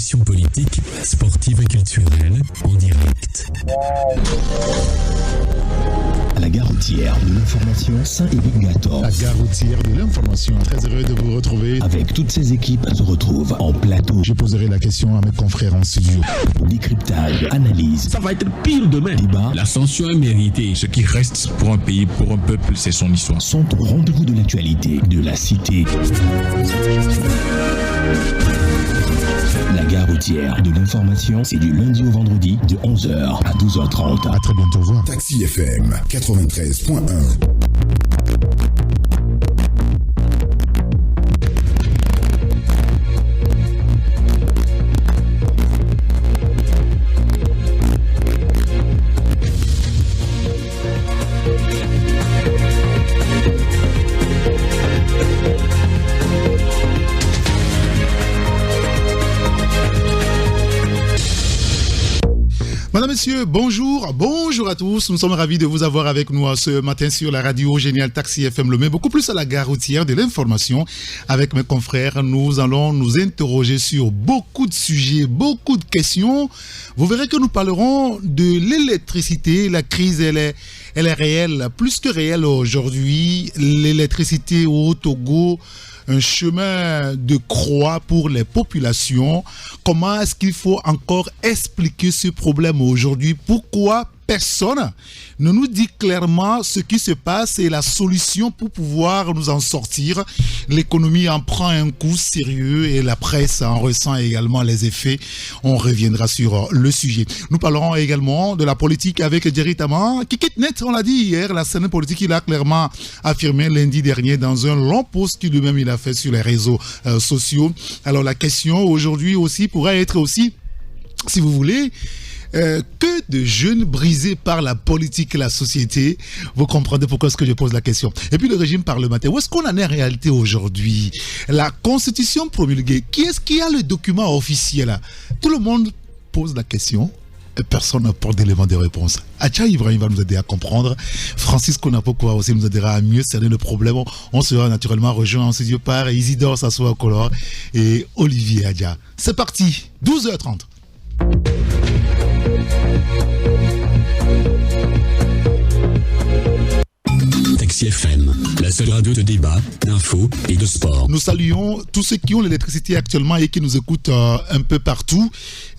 l'émission politique, sportive et culturelle en direct. La gare routière de l'information Saint-Élie-Gator. La gare routière de l'information. Très heureux de vous retrouver. Avec toutes ces équipes se retrouvent en plateau. Je poserai la question à mes confrères en studio. Décryptage, analyse. Ça va être pire demain. Débat. L'ascension est méritée. Ce qui reste pour un pays, pour un peuple, c'est son histoire. Sont au rendez-vous de l'actualité de la cité. La gare routière de l'information, c'est du lundi au vendredi de 11h à 12h30. À très bientôt. Au revoir. Taxi FM 93.1. Madame, Messieurs, bonjour à tous. Nous sommes ravis de vous avoir avec nous ce matin sur la radio Génial Taxi FM Lomé, beaucoup plus à la gare routière de l'information. Avec mes confrères, nous allons nous interroger sur beaucoup de sujets, beaucoup de questions. Vous verrez que nous parlerons de l'électricité. La crise, elle est réelle, plus que réelle aujourd'hui. L'électricité au Togo, un chemin de croix pour les populations. Comment est-ce qu'il faut encore expliquer ce problème aujourd'hui? Pourquoi personne ne nous dit clairement ce qui se passe et la solution pour pouvoir nous en sortir? L'économie en prend un coup sérieux et la presse en ressent également les effets. On reviendra sur le sujet. Nous parlerons également de la politique avec Jerry Taman, qui quitte net, on l'a dit hier, la scène politique. Il a clairement affirmé lundi dernier dans un long post que lui-même il a fait sur les réseaux sociaux. Alors la question aujourd'hui aussi pourrait être aussi, si vous voulez, que de jeunes brisés par la politique et la société. Vous comprenez pourquoi est-ce que je pose la question. Et puis le régime parlementaire, où est-ce qu'on en est en réalité aujourd'hui? La constitution promulguée, qui est-ce qui a le document officiel? Tout le monde pose la question et personne n'apporte d'éléments de réponse. Acha Ibrahim va nous aider à comprendre. Francis Konapokwa aussi nous aidera à mieux cerner le problème. On sera naturellement rejoint en studio par Isidore Sassoua Color et Olivier Adja. C'est parti, 12h30. Taxi FM, la seule radio de débat, d'infos et de sport. Nous saluons tous ceux qui ont l'électricité actuellement et qui nous écoutent un peu partout.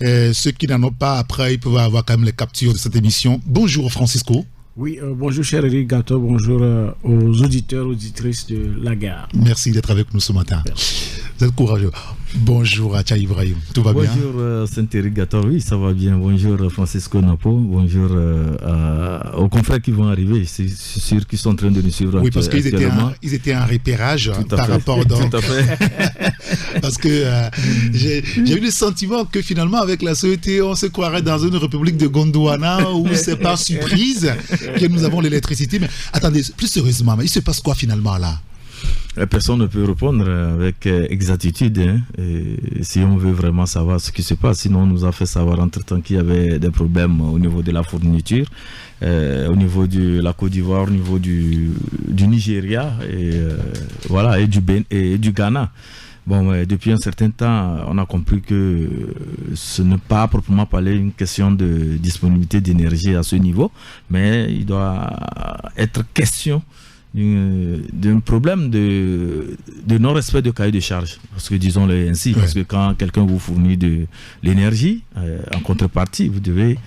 Ceux qui n'en ont pas, après, ils peuvent avoir quand même les captures de cette émission. Bonjour Francisco. Oui, bonjour cher Eric Gato, bonjour aux auditeurs, auditrices de la gare. Merci d'être avec nous ce matin. Merci. Vous êtes courageux. Bonjour Acha Ibrahim, tout va bien? Bonjour Saint-Eric Gato, oui, ça va bien. Bonjour Francisco Napo, bonjour aux confrères qui vont arriver. C'est sûr qu'ils sont en train de nous suivre. Oui, parce qu'ils étaient en repérage par rapport donc. Tout à fait. Parce que j'ai eu le sentiment que finalement avec la société, on se croirait dans une république de Gondwana où c'est par surprise que nous avons l'électricité. Mais attendez, plus sérieusement, mais il se passe quoi finalement là? Personne ne peut répondre avec exactitude, hein, et si on veut vraiment savoir ce qui se passe. Sinon, on nous a fait savoir entre-temps qu'il y avait des problèmes au niveau de la fourniture, au niveau de la Côte d'Ivoire, au niveau du Nigeria, voilà, et du Ghana. Bon, depuis un certain temps, on a compris que ce n'est pas proprement parler une question de disponibilité d'énergie à ce niveau, mais il doit être question d'un problème de non-respect de cahier de charge, parce que disons-le ainsi, parce que quand quelqu'un vous fournit de l'énergie, en contrepartie, vous devez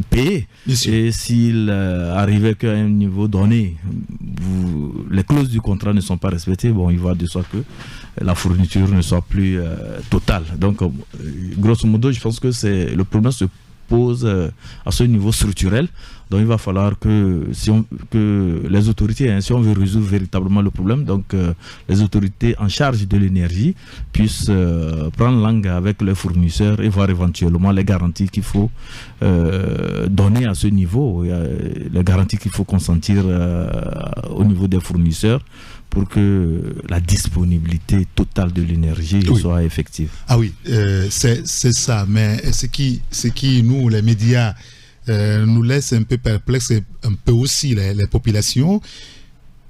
payer. Et s'il arrivait qu'à un niveau donné, les clauses du contrat ne sont pas respectées, bon, il va de soi que la fourniture ne soit plus totale. Donc, grosso modo, je pense que le problème se pose à ce niveau structurel. Donc il va falloir que les autorités, si on veut résoudre véritablement le problème, donc les autorités en charge de l'énergie puissent prendre langue avec les fournisseurs et voir éventuellement les garanties qu'il faut donner à ce niveau, les garanties qu'il faut consentir au niveau des fournisseurs pour que la disponibilité totale de l'énergie soit effective. Ah oui, c'est ça, mais ce qui nous, les médias, nous laisse un peu perplexes, et un peu aussi les populations,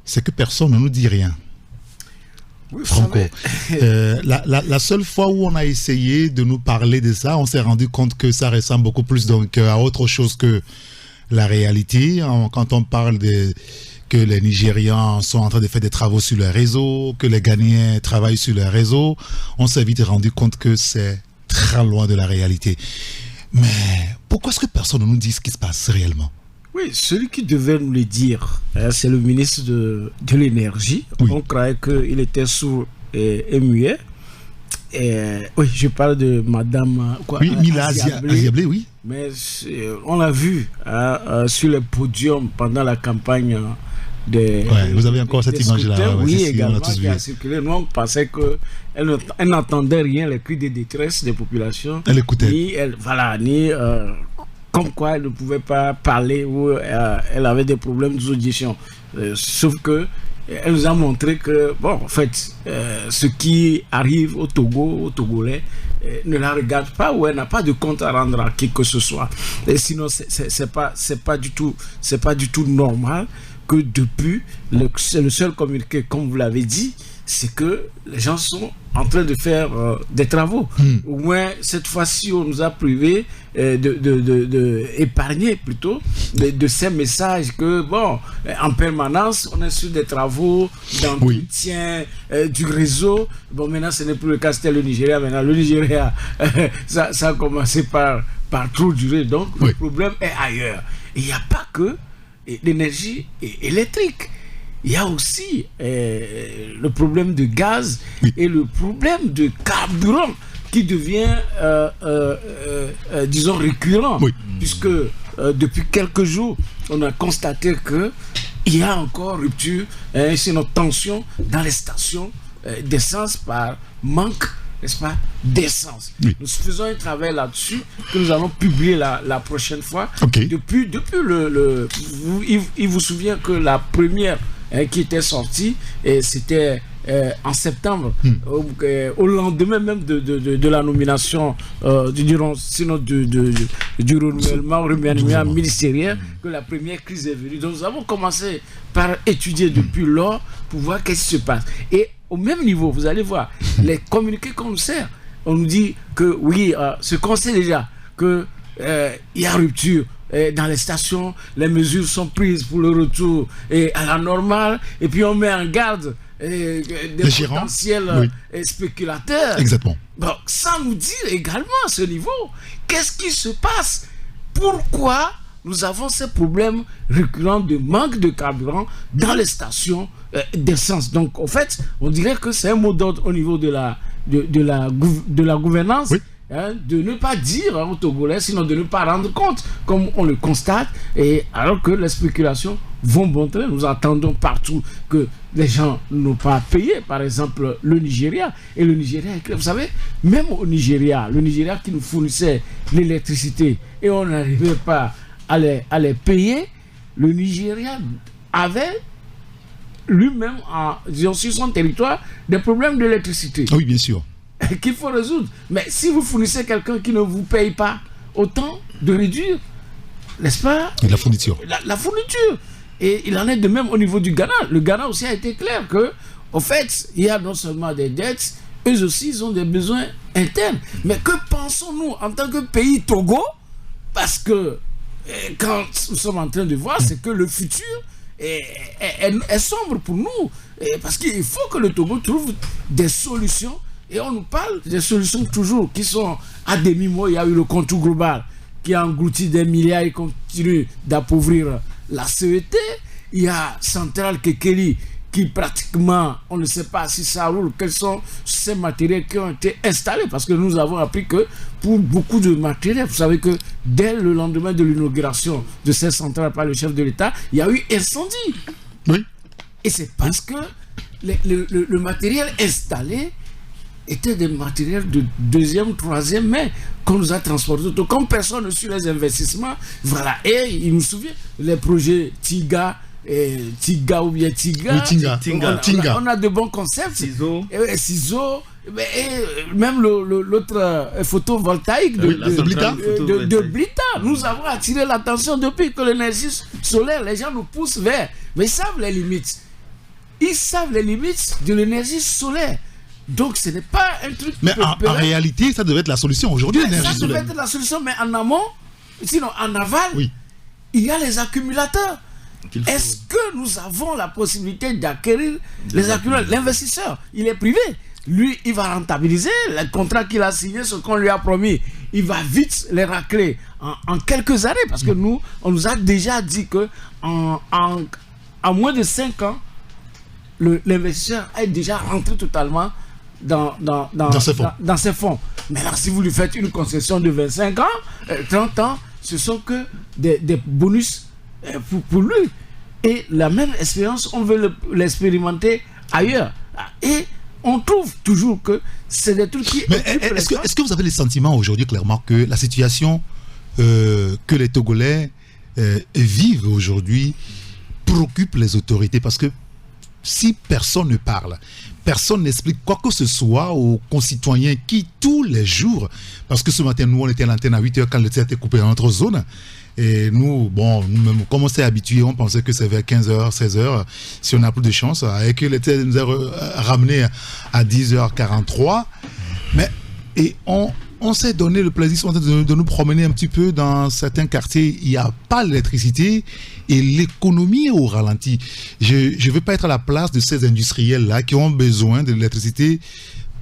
c'est que personne ne nous dit rien. Oui, Franco, la seule fois où on a essayé de nous parler de ça, on s'est rendu compte que ça ressemble beaucoup plus donc à autre chose que la réalité. Quand on parle que les Nigérians sont en train de faire des travaux sur le réseau, que les Ghanéens travaillent sur le réseau, on s'est vite rendu compte que c'est très loin de la réalité. Mais pourquoi est-ce que personne ne nous dit ce qui se passe réellement? Oui, celui qui devait nous le dire, c'est le ministre de l'énergie. Oui. On croyait qu'il était sourd et muet. Oui, je parle de Madame Mila Aziablé, oui. Mais on l'a vu sur le podium pendant la campagne vous avez encore cette image-là. Oui, également, qui a circulé. Nous, on pensait qu'elle n'entendait rien, les cris de détresse des populations. Elle écoutait. Ni comme quoi elle ne pouvait pas parler ou elle avait des problèmes d'audition. Sauf que elle nous a montré que, en fait, ce qui arrive au Togo, aux Togolais, ne la regarde pas ou elle n'a pas de compte à rendre à qui que ce soit. Et sinon, c'est pas du tout normal que depuis, c'est le seul communiqué, comme vous l'avez dit, c'est que les gens sont en train de faire des travaux. Au moins, cette fois-ci, on nous a privé épargner plutôt de ces messages que, en permanence, on est sur des travaux d'entretien du réseau. Maintenant, ce n'est plus le cas, c'était le Nigeria. Maintenant, le Nigeria, ça a commencé par trop durer. Donc, le problème est ailleurs. Il n'y a pas que l'énergie électrique. Il y a aussi le problème de gaz et le problème de carburant qui devient, disons, récurrent. Puisque depuis quelques jours, on a constaté qu'il y a encore rupture, sinon tension dans les stations d'essence par manque, n'est-ce pas, d'essence. Nous faisons un travail là-dessus que nous allons publier la prochaine fois. Depuis il vous souvient que la première qui était sortie, c'était en septembre, au lendemain même de la nomination du renouvellement ministériel, que la première crise est venue. Donc nous avons commencé par étudier depuis lors pour voir qu'est-ce qui se passe. Et au même niveau, vous allez voir, les communiqués qu'on nous sert, on nous dit que oui, ce qu'on sait déjà, qu'il y a rupture dans les stations, les mesures sont prises pour le retour à la normale, et puis on met en garde des potentiels spéculateurs. Exactement. Donc, sans nous dire également à ce niveau, qu'est-ce qui se passe? Pourquoi nous avons ces problèmes récurrents de manque de carburant dans les stations d'essence? Donc, en fait, on dirait que c'est un mot d'ordre au niveau de la gouvernance. De ne pas dire aux Togolais, sinon de ne pas rendre compte, comme on le constate, et alors que les spéculations vont bon train. Nous entendons partout que les gens n'ont pas payé, par exemple le Nigeria, et le Nigeria, vous savez, même au Nigeria, le Nigeria qui nous fournissait l'électricité et on n'arrivait pas à les payer, le Nigeria avait lui-même, sur son territoire, des problèmes d'électricité. Oui, bien sûr. Qu'il faut résoudre. Mais si vous fournissez quelqu'un qui ne vous paye pas, autant de réduire, n'est-ce pas, la fourniture. La fourniture. Et il en est de même au niveau du Ghana. Le Ghana aussi a été clair que, au fait, il y a non seulement des dettes, eux aussi, ils ont des besoins internes. Mais que pensons-nous en tant que pays Togo? Parce que quand nous sommes en train de voir, c'est que le futur est sombre pour nous. Parce qu'il faut que le Togo trouve des solutions. Et on nous parle des solutions toujours qui sont à demi-mot. Il y a eu le contour global qui a englouti des milliards et continue d'appauvrir la CET. Il y a Centrale Kekeli qui pratiquement, on ne sait pas si ça roule, quels sont ces matériels qui ont été installés. Parce que nous avons appris que pour beaucoup de matériels, vous savez que dès le lendemain de l'inauguration de cette centrale par le chef de l'État, il y a eu incendie. Oui. Et c'est parce que le matériel installé étaient des matériels de deuxième, troisième main qu'on nous a transportés. Donc, comme personne ne suit les investissements, voilà. Et il nous souvient, les projets Tiga ou bien Tiga. Tinga. On a de bons concepts. Ciseaux. Même l'autre photovoltaïque de Blita. Nous avons attiré l'attention depuis que l'énergie solaire, les gens nous poussent vers. Mais ils savent les limites. ils savent les limites de l'énergie solaire. Donc ce n'est pas un truc... Mais en réalité, ça devait être la solution aujourd'hui, l'énergie solaire. Ça devait solaire. être la solution, mais en amont, sinon en aval, oui, il y a les accumulateurs. Est-ce que nous avons la possibilité d'acquérir les accumulateurs? L'investisseur, il est privé. Lui, il va rentabiliser les contrats qu'il a signés, ce qu'on lui a promis. Il va vite les racler en quelques années. Parce que nous, on nous a déjà dit que en moins de 5 ans, l'investisseur est déjà rentré totalement dans ces fonds. Mais alors, si vous lui faites une concession de 25 ans, 30 ans, ce sont que des bonus pour lui. Et la même expérience, on veut l'expérimenter ailleurs. Et on trouve toujours que c'est des trucs qui... Mais est-ce que vous avez le sentiment aujourd'hui, clairement, que la situation que les Togolais vivent aujourd'hui préoccupe les autorités? Parce que si personne ne parle, personne n'explique quoi que ce soit aux concitoyens qui, tous les jours, parce que ce matin, nous, on était à l'antenne à 8h quand le TER était coupé dans notre zone, et nous, bon, nous-mêmes, comme on s'est habitués, on pensait que c'est vers 15h, 16h, si on n'a plus de chance, et que le TER nous a ramené à 10h43, mais, et on s'est donné le plaisir de nous promener un petit peu dans certains quartiers. Il n'y a pas l'électricité et l'économie est au ralenti. Je ne veux pas être à la place de ces industriels-là qui ont besoin de l'électricité,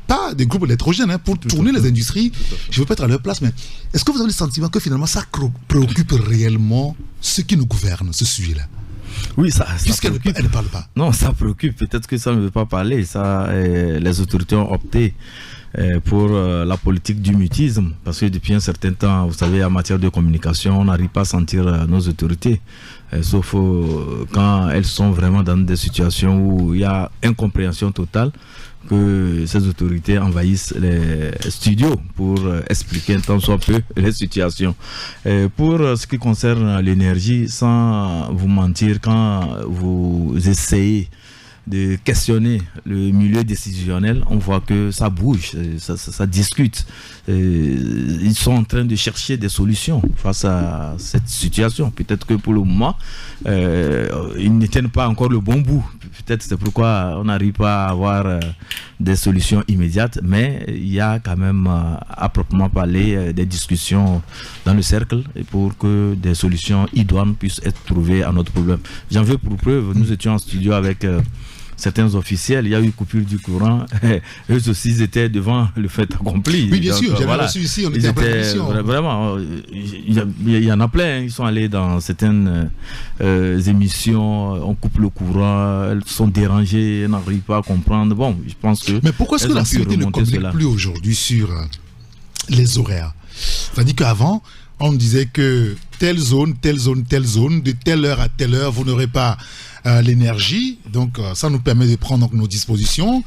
pas des groupes électrogènes, pour tourner les industries. Je ne veux pas être à leur place, mais est-ce que vous avez le sentiment que finalement ça préoccupe réellement ceux qui nous gouvernent, ce sujet-là? Oui, ça puisqu'elle ne parle pas. Non, ça préoccupe. Peut-être que ça ne veut pas parler. Ça, les autorités ont opté pour la politique du mutisme, parce que depuis un certain temps, vous savez, en matière de communication, on n'arrive pas à sentir nos autorités, sauf quand elles sont vraiment dans des situations où il y a incompréhension totale, que ces autorités envahissent les studios pour expliquer un tant soit peu les situations. Pour ce qui concerne l'énergie, sans vous mentir, quand vous essayez de questionner le milieu décisionnel, on voit que ça bouge, ça discute. Ils sont en train de chercher des solutions face à cette situation. Peut-être que pour le moment, ils ne tiennent pas encore le bon bout. Peut-être c'est pourquoi on n'arrive pas à avoir des solutions immédiates, mais il y a quand même, à proprement parler, des discussions dans le cercle pour que des solutions idoines puissent être trouvées à notre problème. J'en veux pour preuve, nous étions en studio avec certains officiels, il y a eu coupure du courant, eux aussi ils étaient devant le fait accompli. Oui, bien sûr, j'avais reçu ici, on était en préparation. Vraiment, il y en a plein, ils sont allés dans certaines émissions, on coupe le courant, elles sont dérangées, elles n'arrivent pas à comprendre. Bon, je pense que... Mais pourquoi est-ce que la sécurité ne communique plus aujourd'hui sur les horaires? C'est-à-dire qu'avant, on disait que telle zone, de telle heure à telle heure, vous n'aurez pas l'énergie, donc ça nous permet de prendre nos dispositions,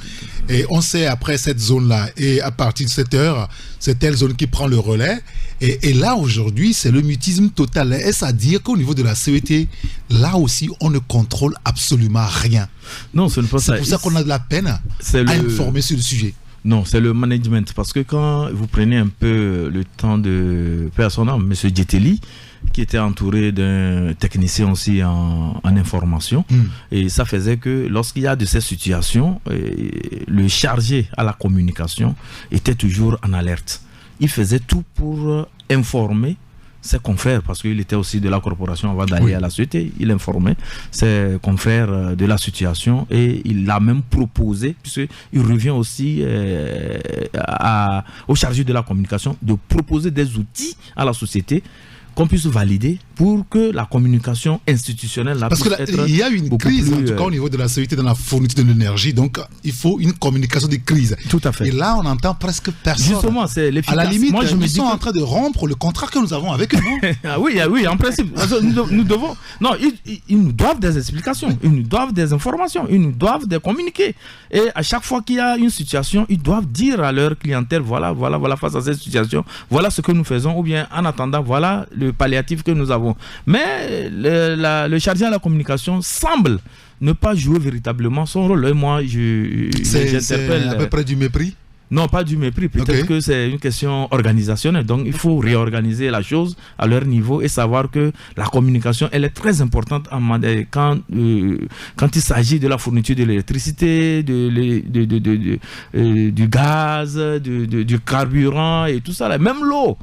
et on sait après cette zone-là, et à partir de cette heure, c'est telle zone qui prend le relais, et là aujourd'hui, c'est le mutisme total. Est-ce à dire qu'au niveau de la CET, là aussi, on ne contrôle absolument rien? Non, ce n'est pas ça. C'est pour ça qu'on a de la peine à informer sur le sujet. Non, c'est le management, parce que quand vous prenez un peu le temps de personnel, M. Djeteli, qui était entouré d'un technicien aussi en information, et ça faisait que lorsqu'il y a de ces situations, le chargé à la communication était toujours en alerte. Il faisait tout pour informer ses confrères, parce qu'il était aussi de la corporation avant d'aller à la société, il informait ses confrères de la situation, et il a même proposé, puisqu'il revient aussi au chargé de la communication, de proposer des outils à la société qu'on puisse valider pour que la communication institutionnelle parce puisse être il y a une crise, en tout cas au niveau de la sécurité dans la fourniture de l'énergie, donc il faut une communication de crise. Tout à fait. Et là, on n'entend presque personne. Justement, c'est l'efficace. À la limite, moi, ils sont en train de rompre le contrat que nous avons avec eux. Oui, en principe. Nous devons... Non, ils nous doivent des explications, ils nous doivent des informations, ils nous doivent des communiqués. Et à chaque fois qu'il y a une situation, ils doivent dire à leur clientèle, voilà, face à cette situation, voilà ce que nous faisons, ou bien en attendant, voilà le palliatif que nous avons. Mais le chargé à la communication semble ne pas jouer véritablement son rôle. Et moi, c'est à peu près du mépris. Non, pas du mépris. Peut-être que c'est une question organisationnelle. Donc, il faut réorganiser la chose à leur niveau et savoir que la communication, elle est très importante quand il s'agit de la fourniture de l'électricité, du gaz, du carburant et tout ça. Là. Même l'eau.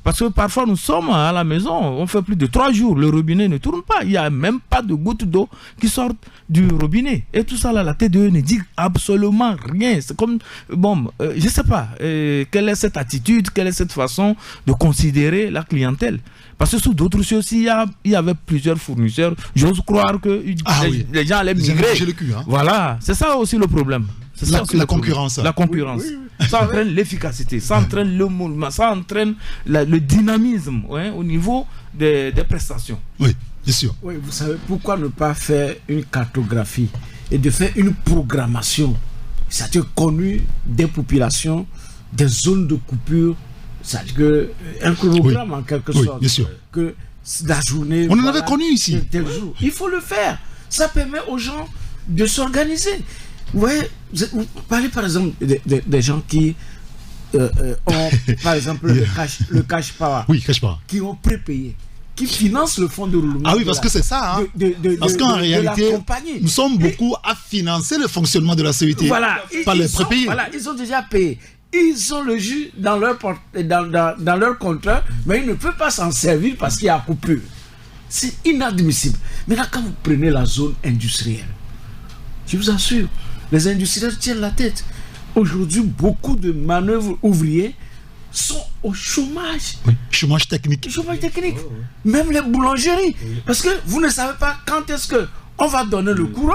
Parce que parfois, nous sommes à la maison, on fait plus de 3 jours, le robinet ne tourne pas. Il n'y a même pas de gouttes d'eau qui sortent du robinet. Et tout ça, là, la TDE ne dit absolument rien. C'est comme, je ne sais pas, quelle est cette attitude, quelle est cette façon de considérer la clientèle. Parce que sous d'autres choses, il y avait plusieurs fournisseurs, j'ose croire que les gens allaient migrer. Le cul, hein. Voilà, c'est ça aussi le problème. La concurrence. La concurrence. Oui. Ça entraîne l'efficacité, ça entraîne le mouvement, ça entraîne le dynamisme au niveau des prestations. Oui, bien sûr. Oui, vous savez, pourquoi ne pas faire une cartographie et de faire une programmation, c'est-à-dire connue des populations, des zones de coupure, c'est-à-dire un chronogramme en quelque sorte. Bien sûr. Que la journée. On en avait connu ici. Tel jour. Il faut le faire. Ça permet aux gens de s'organiser. Ouais, vous parlez par exemple des gens qui ont par exemple le cash power. Oui, cash power. Qui ont prépayé, qui financent le fonds de roulement. Ah oui, parce que c'est ça. Hein. Parce qu'en réalité, nous sommes beaucoup à financer le fonctionnement de la CET par les prépayés. Voilà, ils ont déjà payé. Ils ont le jus dans leur compteur, mais ils ne peuvent pas s'en servir parce qu'il y a coupure. C'est inadmissible. Maintenant, quand vous prenez la zone industrielle, je vous assure, les industriels tiennent la tête. Aujourd'hui, beaucoup de manœuvres ouvriers sont au chômage. Oui, chômage technique. Chômage technique. Même les boulangeries. Parce que vous ne savez pas quand est-ce qu'on va donner le courant.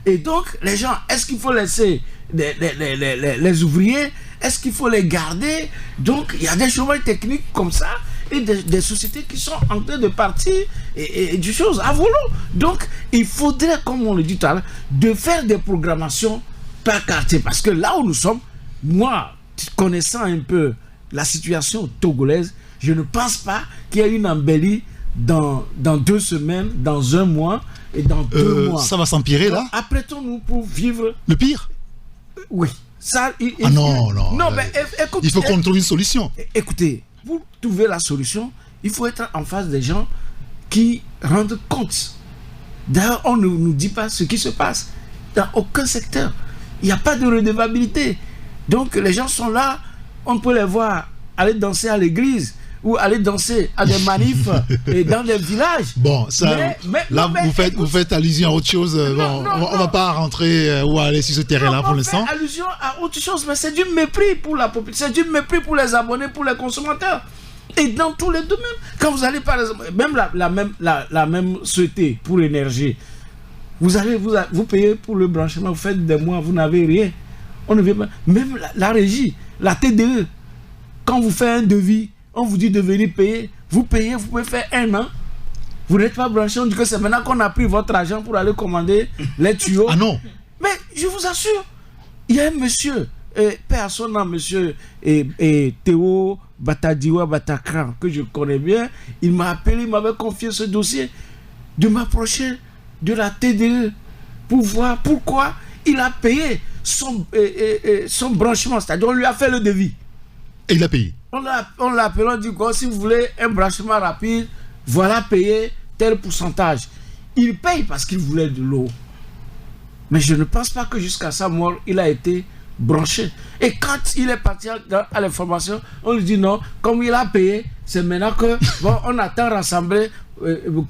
Et donc, les gens, est-ce qu'il faut laisser les ouvriers? Est-ce qu'il faut les garder? Donc, il y a des chômages techniques comme ça. Et des sociétés qui sont en train de partir et du chose à volo. Donc, il faudrait, comme on le dit tout à l'heure, de faire des programmations par quartier. Parce que là où nous sommes, moi, connaissant un peu la situation togolaise, je ne pense pas qu'il y ait une embellie dans 2 semaines, dans 1 mois et dans 2 mois. Ça va s'empirer là? Apprêtons-nous pour vivre... Le pire? Oui. Ça, non. Non, mais écoute, il faut qu'on trouve une solution. Écoutez, pour trouver la solution, il faut être en face des gens qui rendent compte. D'ailleurs, on ne nous dit pas ce qui se passe dans aucun secteur. Il n'y a pas de redevabilité. Donc, les gens sont là, on peut les voir aller danser à l'église ou aller danser à des manifs et dans des villages. Bon, ça, vous faites allusion à autre chose. On ne va pas rentrer ou aller sur ce terrain-là pour l'instant. On fait allusion à autre chose, mais c'est du mépris pour la population, c'est du mépris pour les abonnés, pour les consommateurs. Et dans tous les domaines, quand vous allez par exemple, même la même société pour l'énergie, vous payez pour le branchement, vous faites des mois, vous n'avez rien. On ne vient pas. Même la régie, la TDE, quand vous faites un devis, on vous dit de venir payer, vous payez, vous pouvez faire 1 an. Vous n'êtes pas branché, on dit que c'est maintenant qu'on a pris votre argent pour aller commander les tuyaux. Ah non. Mais je vous assure, il y a un monsieur, paix à son nom, monsieur Théo Batadiwa Batakran, que je connais bien, il m'a appelé, il m'avait confié ce dossier, de m'approcher de la TDE pour voir pourquoi il a payé son branchement, c'est-à-dire on lui a fait le devis. Et il a payé. On l'a appelé, on dit quoi, si vous voulez un branchement rapide, voilà payer tel pourcentage. Il paye parce qu'il voulait de l'eau. Mais je ne pense pas que jusqu'à sa mort, il a été branché. Et quand il est parti à l'information, on lui dit non, comme il a payé, c'est maintenant que on attend rassembler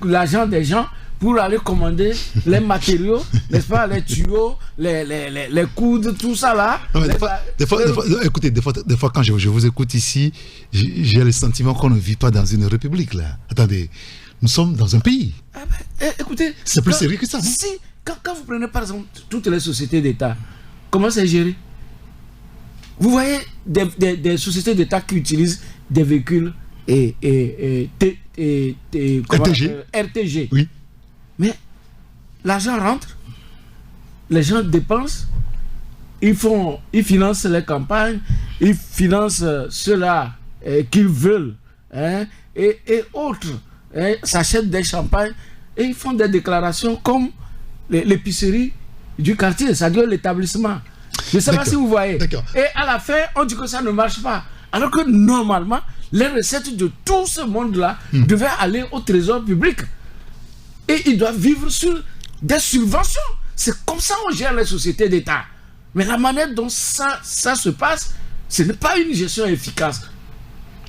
l'argent des gens pour aller commander les matériaux, n'est-ce pas, les tuyaux, les coudes, tout ça là. Écoutez, des fois quand je vous écoute ici, j'ai le sentiment qu'on ne vit pas dans une république là. Attendez, nous sommes dans un pays. Écoutez, c'est plus sérieux que ça. Si, quand vous prenez par exemple toutes les sociétés d'État, comment c'est géré? Vous voyez des sociétés d'État qui utilisent des véhicules RTG. Oui. Mais l'argent rentre, les gens dépensent, ils financent les campagnes, ils financent ceux-là qu'ils veulent, et autres s'achètent des champagnes et ils font des déclarations comme l'épicerie du quartier, c'est-à-dire l'établissement. Je ne sais pas si vous voyez. D'accord. Et à la fin, on dit que ça ne marche pas. Alors que normalement, les recettes de tout ce monde-là devaient aller au trésor public. Et ils doivent vivre sur des subventions. C'est comme ça qu'on gère les sociétés d'État. Mais la manière dont ça se passe, ce n'est pas une gestion efficace.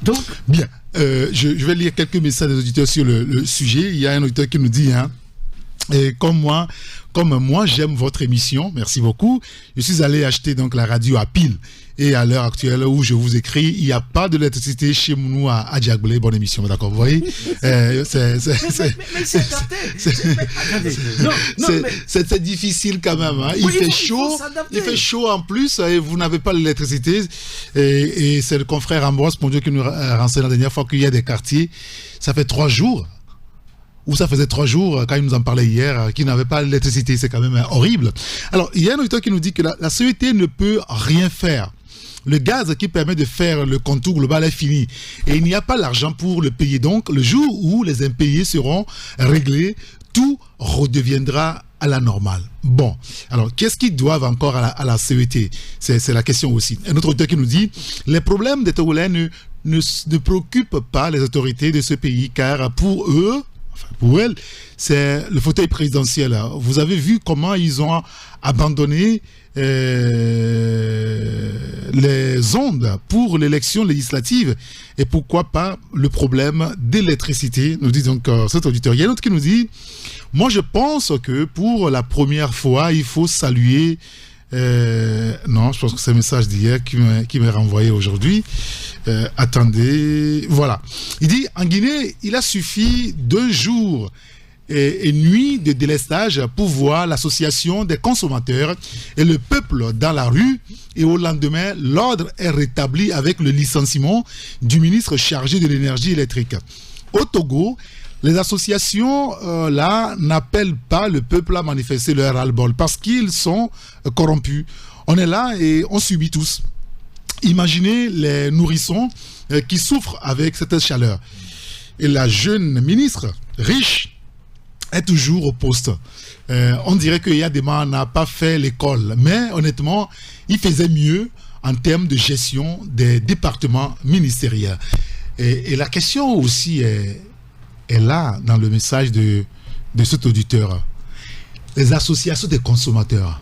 Donc, bien, je vais lire quelques messages des auditeurs sur le sujet. Il y a un auditeur qui nous dit, et comme moi, j'aime votre émission, merci beaucoup. Je suis allé acheter donc la radio à pile. Et à l'heure actuelle où je vous écris, il n'y a pas de l'électricité chez nous à Diagbélé. Bonne émission, d'accord, vous voyez. C'est difficile quand même. Hein. Il fait chaud en plus et vous n'avez pas l'électricité. Et c'est le confrère Ambroise Pondio qui nous a renseigné la dernière fois qu'il y a des quartiers, ça fait 3 jours. Ou ça faisait 3 jours, quand il nous en parlait hier, qu'il n'avait pas l'électricité. C'est quand même horrible. Alors, il y a un auditeur qui nous dit que la CET ne peut rien faire. Le gaz qui permet de faire le contour global est fini. Et il n'y a pas l'argent pour le payer. Donc, le jour où les impayés seront réglés, tout redeviendra à la normale. Bon, alors, qu'est-ce qu'ils doivent encore à la CET? C'est la question aussi. Un autre auditeur qui nous dit, les problèmes des Togolais ne préoccupent pas les autorités de ce pays, car pour eux, pour elles, c'est le fauteuil présidentiel. Vous avez vu comment ils ont abandonné les ondes pour l'élection législative et pourquoi pas le problème d'électricité, nous dit donc cet auditeur. Il y a un autre qui nous dit, moi je pense que pour la première fois, il faut saluer... non, je pense que c'est un message d'hier qui m'est renvoyé aujourd'hui. Attendez, voilà. Il dit, en Guinée, il a suffi d'1 jour et nuit de délestage pour voir l'association des consommateurs et le peuple dans la rue, et au lendemain, l'ordre est rétabli avec le licenciement du ministre chargé de l'énergie électrique. Au Togo, les associations là n'appellent pas le peuple à manifester leur ras-le-bol parce qu'ils sont corrompus. On est là et on subit tous. Imaginez les nourrissons qui souffrent avec cette chaleur. Et la jeune ministre, riche, est toujours au poste. On dirait que Yadema n'a pas fait l'école, mais honnêtement, il faisait mieux en termes de gestion des départements ministériels. Et la question aussi est là, dans le message de cet auditeur. Les associations des consommateurs.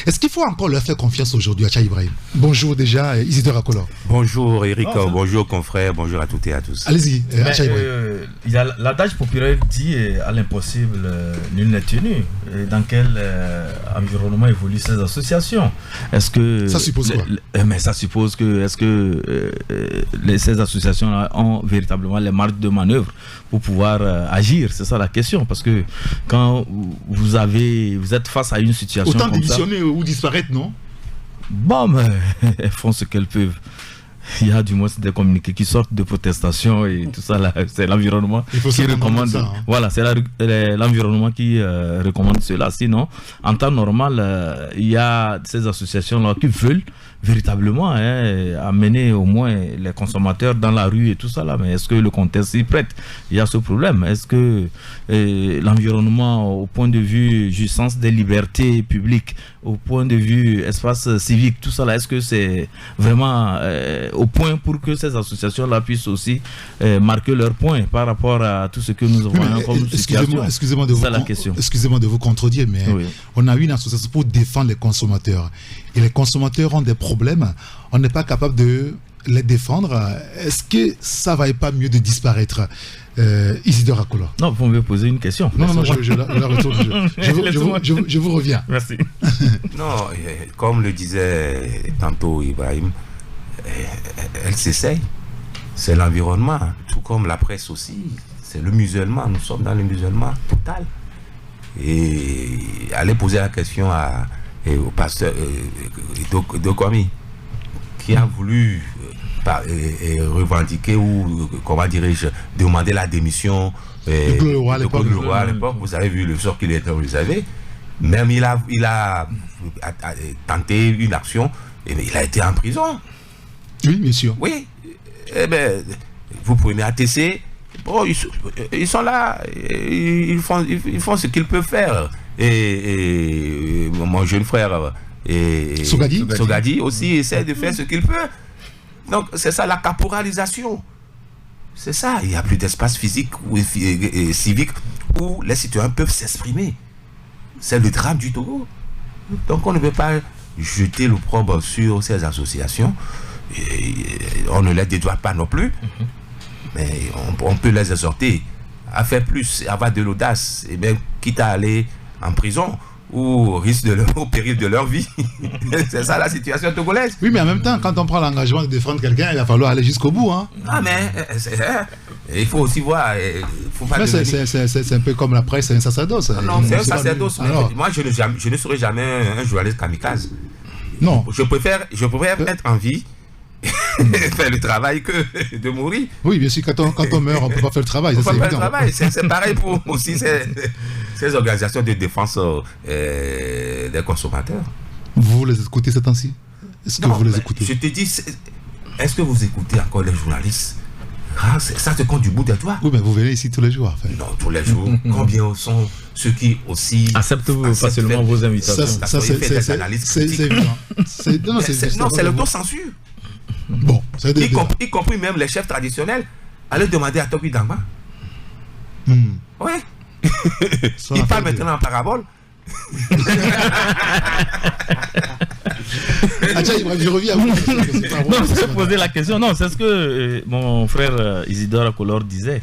Est-ce qu'il faut encore leur faire confiance aujourd'hui à Tcha Ibrahim? Bonjour déjà, Isidore Akolo. Bonjour Eric, bonjour confrère, bonjour à toutes et à tous. Allez-y, Tcha Ibrahim. Il y a l'adage populaire dit à l'impossible, nul n'est tenu. Dans quel environnement évoluent ces associations? Est-ce que ça suppose quoi? Mais ça suppose que ces associations-là ont véritablement les marges de manœuvre pour pouvoir agir? C'est ça la question, parce que quand vous êtes face à une situation autant comme ça, ou disparaître, non? Bon, mais elles font ce qu'elles peuvent. Il y a du moins des communiqués qui sortent de protestations et tout ça là, c'est l'environnement qui recommande ça, hein. Voilà, c'est l'environnement qui recommande cela. Sinon, en temps normal, il y a ces associations là qui veulent véritablement amener au moins les consommateurs dans la rue et tout ça là. Mais est-ce que le contexte s'y prête? Il y a ce problème. Est-ce que l'environnement au point de vue jouissance des libertés publiques, au point de vue espace civique, tout ça là, est-ce que c'est vraiment au point pour que ces associations-là puissent aussi marquer leur point par rapport à tout ce que nous avons comme situation? Excusez-moi de vous contredire, mais oui. On a une association pour défendre les consommateurs. Et les consommateurs ont des problèmes. On n'est pas capable de les défendre. Est-ce que ça ne va pas mieux de disparaître, Isidore Akolo? Non, vous pouvez poser une question. Non, je la retourne. Je vous reviens. Merci. Non, comme le disait tantôt Ibrahim, elle s'essaye. C'est l'environnement, tout comme la presse aussi. C'est le musulman. Nous sommes dans le musulman total. Et aller poser la question au pasteur Dokwami, qui a voulu revendiquer ou, comment dirais-je, demander la démission de Claude Leroy à l'époque. Vous avez vu le sort qu'il était, vous le savez. Même il a tenté une action, et il a été en prison. Oui, bien sûr. Oui. Eh bien, vous prenez ATC, bon, ils sont là, ils font ce qu'ils peuvent faire. Et mon jeune frère, et Sogadi aussi essaie de faire ce qu'il peut. Donc c'est ça la caporalisation. C'est ça, il n'y a plus d'espace physique et civique où les citoyens peuvent s'exprimer. C'est le drame du Togo. Donc on ne peut pas jeter l'opprobre sur ces associations. Et on ne les dédoie pas non plus. Mais on peut les exhorter à faire plus, à avoir de l'audace, et bien quitte à aller en prison ou au péril de leur vie. C'est ça la situation togolaise. Oui, mais en même temps, quand on prend l'engagement de défendre quelqu'un, il va falloir aller jusqu'au bout. Hein. Ah, mais il faut aussi voir. Faut pas c'est un peu comme la presse, c'est un sacerdoce. Non, c'est un sacerdoce. Moi, je ne serai jamais un journaliste kamikaze. Non. Je préfère être en vie. Faire le travail que de mourir. Oui, bien sûr, quand on meurt, on ne peut pas faire le travail. On peut pas faire le travail. C'est pareil pour aussi ces organisations de défense des consommateurs. Vous les écoutez ces temps-ci? Est-ce que vous les écoutez? Je te dis, est-ce que vous écoutez encore les journalistes? Ça te compte du bout des doigts. Oui, mais vous venez ici tous les jours. Enfin. Non, tous les jours. Combien sont ceux qui aussi acceptent facilement vos invitations? Ça c'est évident. Non, c'est l'autocensure. Bon, y compris même les chefs traditionnels. Allez demander à Topi Dangba. Ouais. Il parle maintenant en parabole. Je reviens à vous. Non, je poser la question. Non, c'est ce que mon frère Isidore Akolor disait.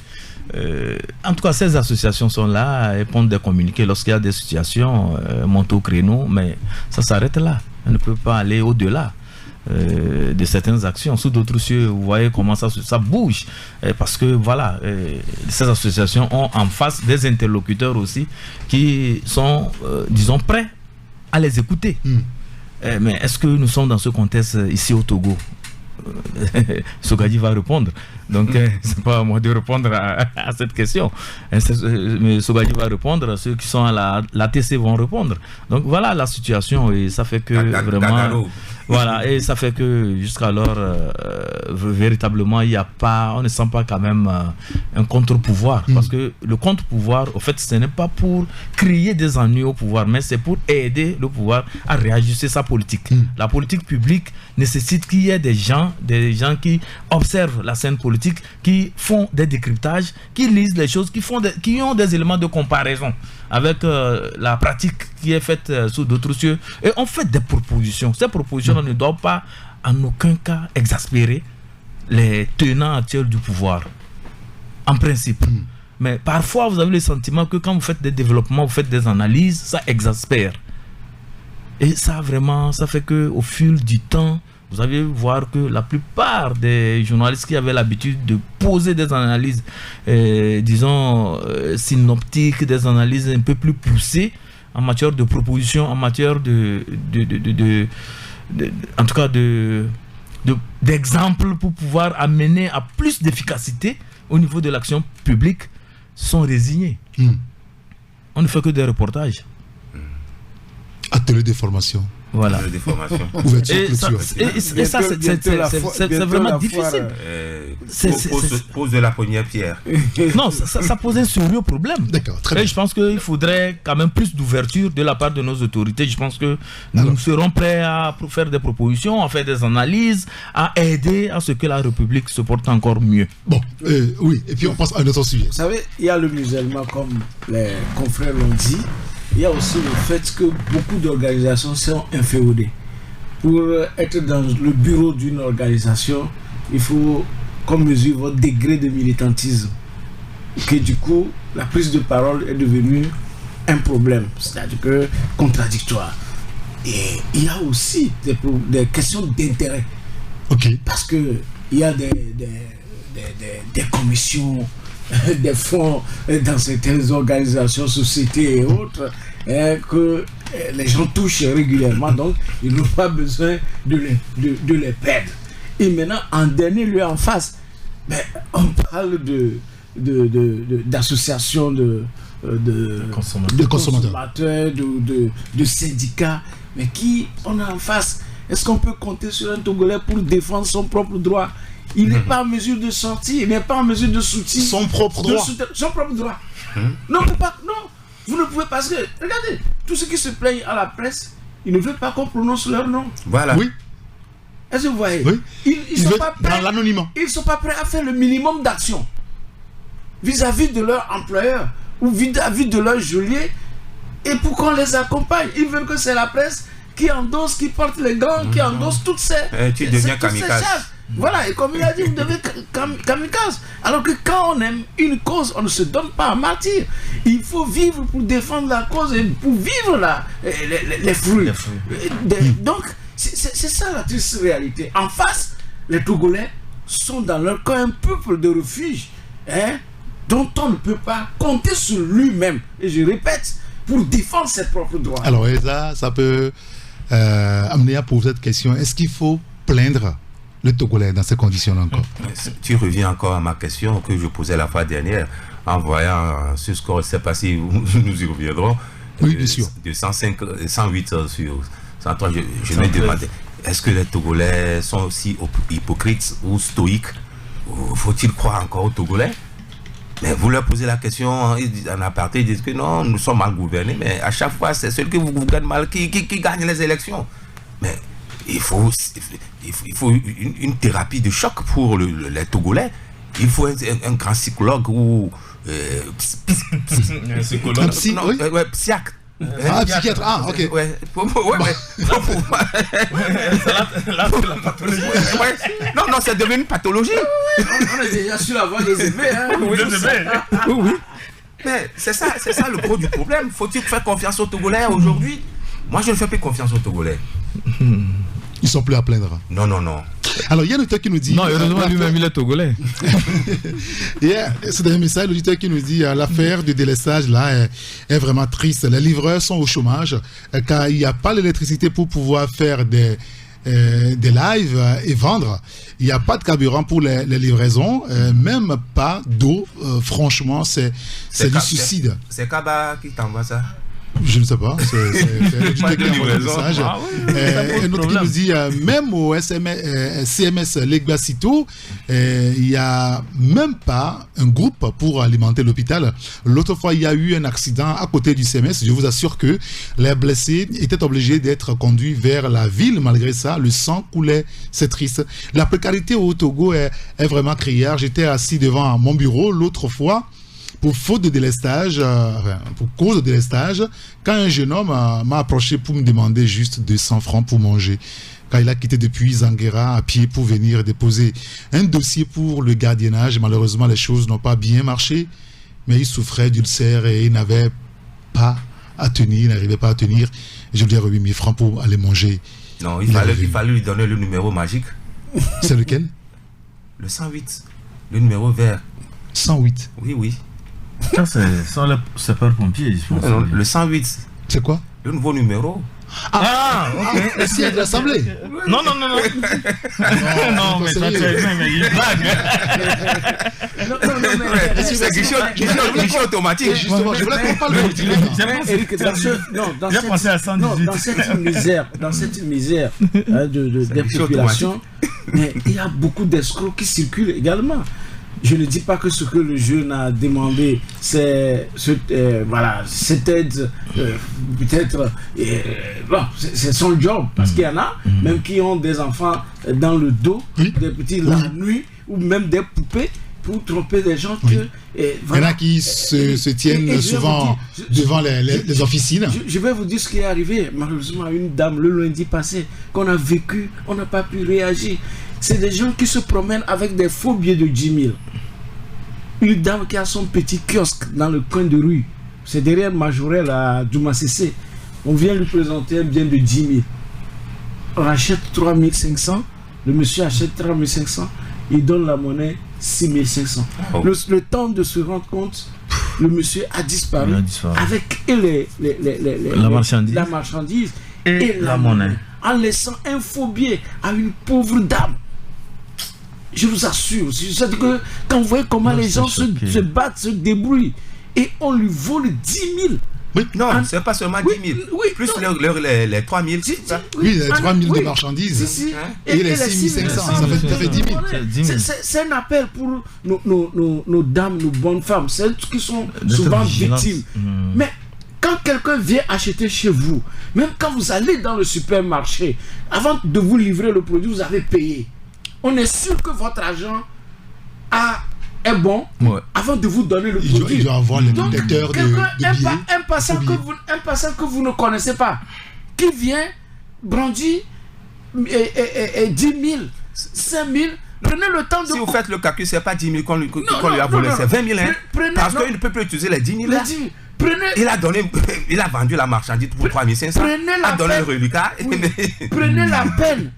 En tout cas, ces associations sont là et pondent des communiqués lorsqu'il y a des situations, montent au créneau, mais ça s'arrête là. On ne peut pas aller au-delà de certaines actions. Sous d'autres cieux, vous voyez comment ça bouge, parce que voilà, ces associations ont en face des interlocuteurs aussi qui sont, disons, prêts à les écouter. Mais est-ce que nous sommes dans ce contexte ici au Togo? Sogadi va répondre. Donc, c'est pas à moi de répondre à cette question. Mais Sogadi va répondre, ceux qui sont à l'ATC vont répondre. Donc, voilà la situation, et ça fait que vraiment. Voilà, et ça fait que jusqu'alors, véritablement, il n'y a pas, on ne sent pas quand même un contre-pouvoir. Parce que le contre-pouvoir, au fait, ce n'est pas pour créer des ennuis au pouvoir, mais c'est pour aider le pouvoir à réajuster sa politique. La politique publique nécessite qu'il y ait des gens qui observent la scène politique, qui font des décryptages, qui lisent les choses, qui ont des éléments de comparaison avec la pratique qui est faite sous d'autres cieux, et on fait des propositions. Ces propositions ne doivent pas en aucun cas exaspérer les tenants actuels du pouvoir, en principe. Mais parfois vous avez le sentiment que quand vous faites des développements, vous faites des analyses, ça exaspère. Et ça vraiment, ça fait que au fil du temps, vous allez voir que la plupart des journalistes qui avaient l'habitude de poser des analyses, disons, synoptiques, des analyses un peu plus poussées en matière de propositions, en matière en tout cas d'exemples pour pouvoir amener à plus d'efficacité au niveau de l'action publique, sont résignés. On ne fait que des reportages. Atelier de formation. Voilà. Et ça, c'est vraiment difficile. Pose de la première pierre. Non, ça pose un sérieux problème. D'accord, très bien. Je pense qu'il faudrait quand même plus d'ouverture de la part de nos autorités. Je pense que nous serons prêts à faire des propositions, à faire des analyses, à aider à ce que la République se porte encore mieux. Bon, oui, et puis on passe à un autre sujet. Vous savez, il y a le musulman, comme les confrères l'ont dit. Il y a aussi le fait que beaucoup d'organisations sont inféodées. Pour être dans le bureau d'une organisation, il faut qu'on mesure votre degré de militantisme. Que du coup, la prise de parole est devenue un problème, c'est-à-dire que contradictoire. Et il y a aussi des questions d'intérêt. Parce qu'il y a des commissions, des fonds dans certaines organisations, sociétés et autres, que les gens touchent régulièrement, donc ils n'ont pas besoin de les perdre. Et maintenant, en dernier lieu, en face, on parle d'associations de consommateurs, de syndicats, mais qui on a en face? Est-ce qu'on peut compter sur un Togolais pour défendre son propre droit? Il n'est pas en mesure de sortir, il n'est pas en mesure de soutenir son propre droit. Non, vous ne pouvez pas, parce que, regardez, tous ceux qui se plaignent à la presse, ils ne veulent pas qu'on prononce leur nom. Voilà. Oui. Est-ce que vous voyez? Oui. Ils sont veulent pas prêts. dans l'anonymat. Ils sont pas prêts à faire le minimum d'action vis-à-vis de leur employeur ou vis-à-vis de leur geôlier, et pour qu'on les accompagne. Ils veulent que c'est la presse qui endosse, qui porte les gants, qui endosse toutes ces Tu deviens kamikaze. charges. Voilà, et comme il a dit, vous devez kamikaze. Alors que quand on aime une cause, on ne se donne pas à martyr. Il faut vivre pour défendre la cause et pour vivre les fruits. Donc, c'est ça la triste réalité. En face, les Togolais sont dans leur cas un peuple de refuge, dont on ne peut pas compter sur lui-même. Et je répète, pour défendre ses propres droits. Alors, ça peut amener à poser cette question. Est-ce qu'il faut plaindre le Togolais dans ces conditions-là encore? Tu reviens encore à ma question que je posais la fois dernière en voyant ce score. Je ne sais pas si nous y reviendrons. Oui, bien sûr. De 105, 108 sur 103, je me demandais, est-ce que les Togolais sont aussi hypocrites ou stoïques? Faut-il croire encore aux Togolais? Mais vous leur posez la question en aparté, ils disent que non, nous sommes mal gouvernés, mais à chaque fois, c'est celui qui vous gouverne mal qui gagne les élections. Mais il faut une thérapie de choc pour les Togolais. Il faut un grand psychologue ou Un psy, oui. psychiatre. Psychiatre, ok. Non, c'est devenu une pathologie. On est déjà sur la voie des épées. Oui. Mais c'est ça le gros du problème. Faut-il faire confiance aux Togolais aujourd'hui? Moi, je ne fais plus confiance aux Togolais. Ils sont plus à plaindre. Non. Alors, il y a un auditeur qui nous dit... Non, heureusement, lui-même, il est Togolais. C'est un message, l'auditeur qui nous dit l'affaire du délestage là est vraiment triste. Les livreurs sont au chômage car il n'y a pas l'électricité pour pouvoir faire des lives et vendre. Il n'y a pas de carburant pour les livraisons, même pas d'eau. Franchement, c'est du suicide. C'est Kaba qui t'envoie ça? Je ne sais pas, c'est l'auditeur qui envoie le message. Un autre qui nous dit, même au CMS Legbasito, il n'y a même pas un groupe pour alimenter l'hôpital. L'autre fois, il y a eu un accident à côté du CMS. Je vous assure que les blessés étaient obligés d'être conduits vers la ville. Malgré ça, le sang coulait. C'est triste. La précarité au Togo est vraiment criarde. J'étais assis devant mon bureau l'autre fois, pour faute de délestage, pour cause de délestage, quand un jeune homme m'a approché pour me demander juste 200 francs pour manger, quand il a quitté depuis Zanguera à pied pour venir déposer un dossier pour le gardiennage. Malheureusement, les choses n'ont pas bien marché, mais il souffrait d'ulcère et il n'avait pas à tenir, il n'arrivait pas à tenir. Je lui ai remis 1000 francs pour aller manger. Non, il fallait lui donner le numéro magique. C'est lequel? Le 108, le numéro vert. 108. Oui. Ça, c'est les sapeurs-pompiers, je pense. Le 108. C'est quoi? Le nouveau numéro. Ok. Le siège de l'Assemblée. Non. Non, mais ça, il blague. C'est guichet automatique. Justement, je voulais qu'on parle de Eric, dans cette misère des populations, mais il y a beaucoup d'escrocs qui circulent également. Je ne dis pas que ce que le jeune a demandé, c'est cette aide, peut-être, c'est son job, parce qu'il y en a, même qui ont des enfants dans le dos, des petits la nuit, ou même des poupées, pour tromper des gens. Il y en a qui se tiennent souvent devant les officines. Je vais vous dire ce qui est arrivé, malheureusement, à une dame le lundi passé, qu'on a vécu, on n'a pas pu réagir. C'est des gens qui se promènent avec des faux billets de 10 000. Une dame qui a son petit kiosque dans le coin de rue, c'est derrière Majorel à Doumassessé. On vient lui présenter un bien de 10 000. On achète 3 500, le monsieur achète 3 500, il donne la monnaie 6 500. Le temps de se rendre compte, le monsieur a disparu. Avec la marchandise et la monnaie, en laissant un faux billet à une pauvre dame. Je vous assure, c'est-à-dire que quand vous voyez comment les gens se battent, se débrouillent, et on lui vole 10 000. Oui, non, c'est pas seulement 10 000. Oui, plus les 3 000. Oui, les 3 000 de marchandises. Et les 6 500, ça fait 10 000. C'est un appel pour nos dames, nos bonnes femmes, celles qui sont souvent victimes. Mais quand quand quelqu'un vient acheter chez vous, même quand vous allez dans le supermarché, avant de vous livrer le produit, vous avez payé. On est sûr que votre argent est bon avant de vous donner le produit. Il doit avoir le détecteur de billets. Un passant que vous ne connaissez pas, qui vient brandir 10 000, 5 000, prenez le temps de... Si vous faites le calcul, ce n'est pas 10 000 qu'on lui a volé, c'est 20 000. Parce qu'il ne peut plus utiliser les 10 000. Il a vendu la marchandise pour 3 500. Il a donné le reliquat. Prenez la peine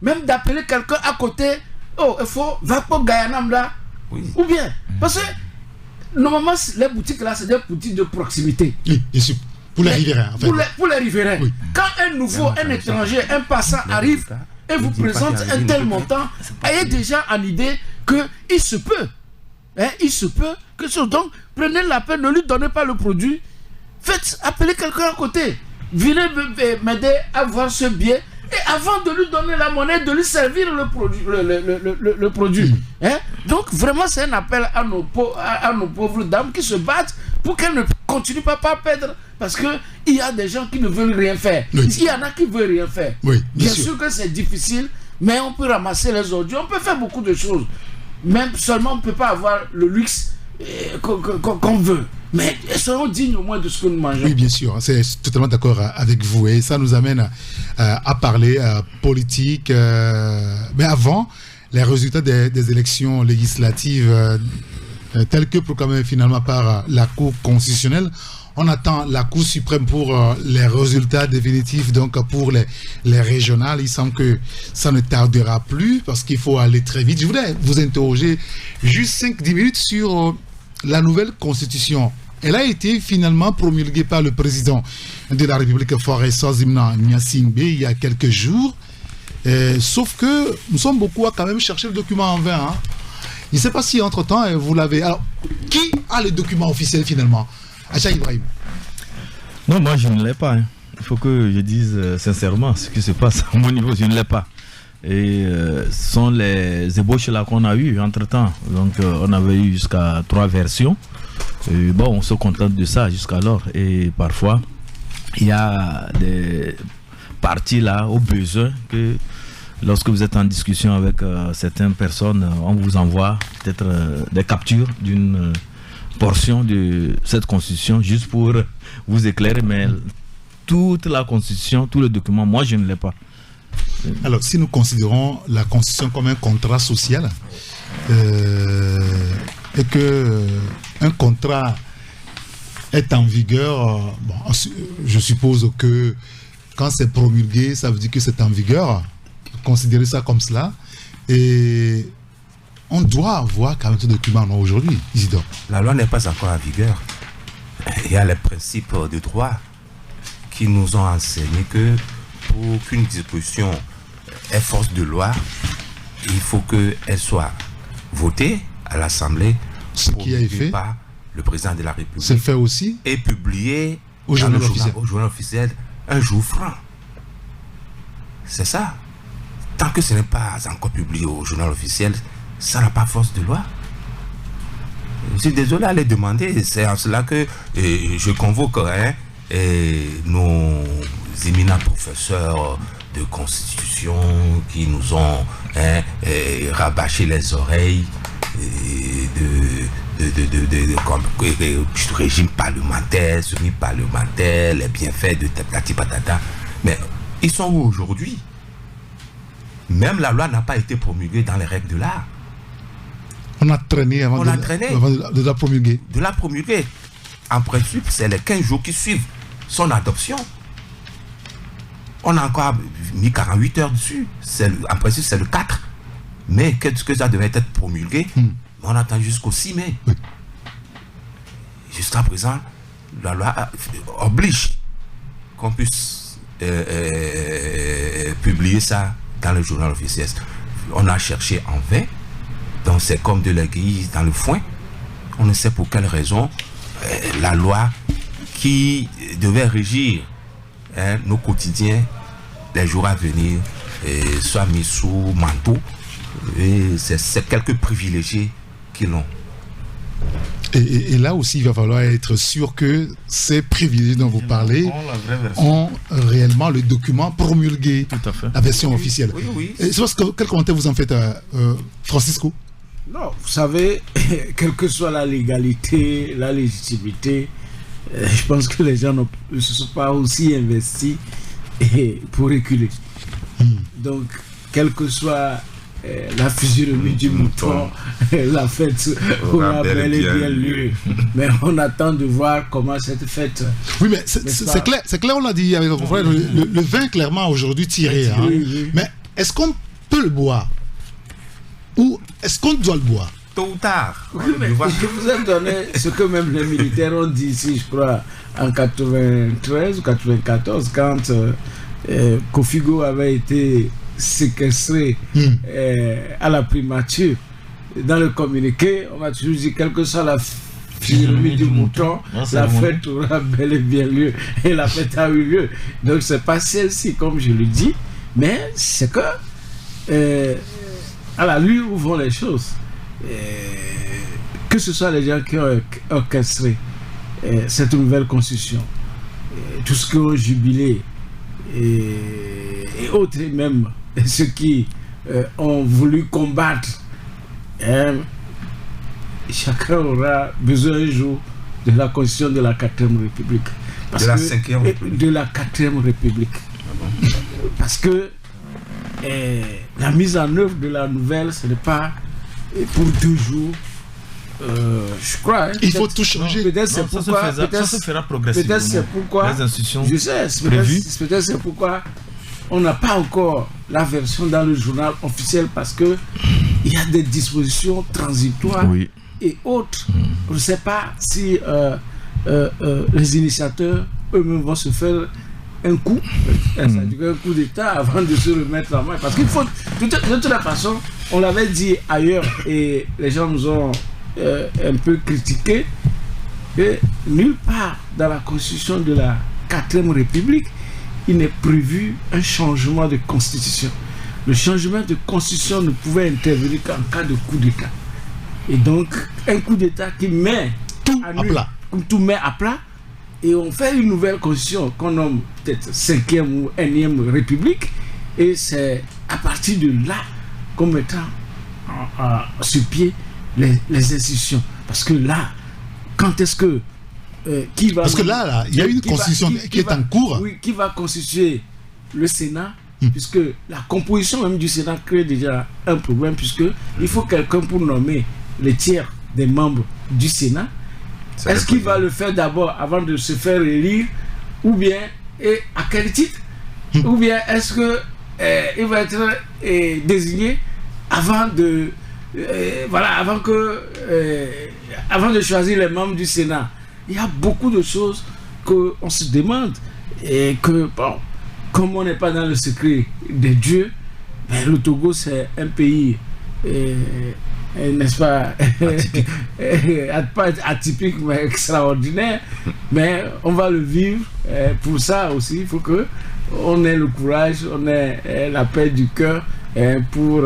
même d'appeler quelqu'un à côté. Oh, il faut, va pour Gayanam là. Oui. Ou bien, parce que normalement, les boutiques là, c'est des boutiques de proximité. Oui, bien sûr. Pour les riverains, en fait. Pour les riverains. Oui. Quand un étranger, un passant arrive et vous présente un tel montant, ayez déjà en idée qu'il se peut. Il se peut que ce. Donc, prenez la peine, ne lui donnez pas le produit. Faites appeler quelqu'un à côté. Venez m'aider à voir ce billet. Et avant de lui donner la monnaie, de lui servir le produit. Donc, vraiment, c'est un appel à nos pauvres dames qui se battent pour qu'elles ne continuent pas à perdre. Parce qu'il y a des gens qui ne veulent rien faire. Oui. Il y en a qui ne veulent rien faire. Oui, bien sûr que c'est difficile, mais on peut ramasser les ordures, on peut faire beaucoup de choses. Même seulement, on ne peut pas avoir le luxe qu'on veut. Mais soyons dignes au moins de ce que nous mangeons. Oui, bien sûr, c'est totalement d'accord avec vous. Et ça nous amène à parler politique. Mais avant, les résultats des élections législatives tels que proclamés finalement par la Cour constitutionnelle, on attend la Cour suprême pour les résultats définitifs, donc pour les régionales. Il semble que ça ne tardera plus parce qu'il faut aller très vite. Je voudrais vous interroger juste 5-10 minutes sur la nouvelle constitution. Elle a été finalement promulguée par le président de la République, Faure Sozimna Gnassingbé, il y a quelques jours. Sauf que nous sommes beaucoup à quand même chercher le document en vain. Hein. Je ne sais pas si entre-temps, vous l'avez... Alors, qui a le document officiel finalement? Acha Ibrahim. Non, moi je ne l'ai pas. Hein. Il faut que je dise sincèrement ce qui se passe à mon niveau, je ne l'ai pas. Et ce sont les ébauches là qu'on a eues entre-temps. Donc on avait eu jusqu'à 3 versions. Et bon, on se contente de ça jusqu'alors. Et parfois, il y a des parties là au besoin que lorsque vous êtes en discussion avec certaines personnes, on vous envoie peut-être des captures d'une portion de cette constitution juste pour vous éclairer. Mais toute la constitution, tout le document, moi je ne l'ai pas. Alors, si nous considérons la constitution comme un contrat social et que un contrat est en vigueur, bon, je suppose que quand c'est promulgué, ça veut dire que c'est en vigueur. Considérez ça comme cela. Et on doit avoir quand même ce document aujourd'hui, Isidore. La loi n'est pas encore en vigueur. Il y a les principes de droit qui nous ont enseigné que pour qu'une disposition ait force de loi, il faut qu'elle soit votée à l'Assemblée, ce qui est fait par le président de la République. C'est fait aussi. Et publiée au journal officiel un jour franc. C'est ça. Tant que ce n'est pas encore publié au journal officiel, ça n'a pas force de loi. Je suis désolé à les demander. C'est en cela que je convoquerai nos éminents professeurs de constitution qui nous ont rabâché les oreilles du régime parlementaire, semi-parlementaire, les bienfaits de tatati patata. Mais ils sont où aujourd'hui? Même la loi n'a pas été promulguée dans les règles de l'art. On a traîné avant de la promulguer. De la promulguer. En principe, c'est les 15 jours qui suivent son adoption. On a encore mis 48 heures dessus. En principe, c'est le 4. Mais qu'est-ce que ça devait être promulgué? On attend jusqu'au 6 mai. Oui. Jusqu'à présent, la loi oblige qu'on puisse publier ça dans le journal officiel. On a cherché en vain. Donc c'est comme de l'aiguille dans le foin. On ne sait pour quelle raison la loi qui devait régir nos quotidiens les jours à venir soit mise sous manteau. Et c'est quelques privilégiés qui l'ont. Et là aussi, il va falloir être sûr que ces privilégiés dont vous parlez ont réellement le document promulgué, tout à fait. la version officielle. Oui. Et quel commentaire vous en faites, Francisco? Non, vous savez, quelle que soit la légalité, la légitimité, je pense que les gens ne se sont pas aussi investis pour reculer. Donc, quelle que soit la physionomie du mouton, la fête aura bel et bien lieu. Mais on attend de voir comment cette fête... Oui, mais c'est clair, on l'a dit avec votre frère, le vin clairement aujourd'hui tiré. Hein. Oui. Mais est-ce qu'on peut le boire? Ou est-ce qu'on doit le boire? Tôt ou tard. Oui, mais je vous ai donné ce que même les militaires ont dit ici, je crois, en 93 ou 94, quand Kofigo avait été séquestré à la primature. Dans le communiqué, on m'a toujours dit, quelle que soit la physionomie du mouton, la fête aura bel et bien lieu. Et la fête a eu lieu. Donc, c'est pas celle-ci, comme je le dis, mais c'est que, à la lui où vont les choses, que ce soit les gens qui ont orchestré cette nouvelle constitution, tout ce qui ont jubilé, et autres, et même ceux qui ont voulu combattre, chacun aura besoin un jour de la constitution de la 4e République. De la 5e République. De la 4e République. Parce que la mise en œuvre de la nouvelle, ce n'est pas pour 2 jours. Je crois. Il faut tout changer. Peut-être c'est pourquoi. Ça se fera progressivement. Peut-être c'est pourquoi. Les institutions je sais. Peut-être c'est pourquoi on n'a pas encore la version dans le journal officiel, parce que il y a des dispositions transitoires et autres. Je ne sais pas si les initiateurs eux-mêmes vont se faire un coup d'État avant de se remettre en main. Parce qu'il faut, de toute façon, on l'avait dit ailleurs et les gens nous ont un peu critiqué, que nulle part dans la constitution de la 4e République, il n'est prévu un changement de constitution. Le changement de constitution ne pouvait intervenir qu'en cas de coup d'État. Et donc, un coup d'État qui met tout à plat. Tout met à plat. Et on fait une nouvelle constitution qu'on nomme peut-être 5e ou 1e République. Et c'est à partir de là qu'on mettra sur pied les institutions. Parce que là, quand est-ce que... Parce que là, il y a une constitution qui est en cours. Oui, qui va constituer le Sénat, puisque la composition même du Sénat crée déjà un problème, puisque il faut quelqu'un pour nommer les tiers des membres du Sénat. Est-ce qu'il va le faire d'abord avant de se faire élire, ou bien, et à quel titre, ou bien est-ce que il va être désigné avant de avant de choisir les membres du Sénat? Il y a beaucoup de choses qu'on se demande, et que, bon, comme on n'est pas dans le secret des dieux, ben, le Togo c'est un pays, n'est-ce pas, pas atypique mais extraordinaire, mais on va le vivre. Pour ça aussi, il faut que on ait le courage, on ait la paix du cœur pour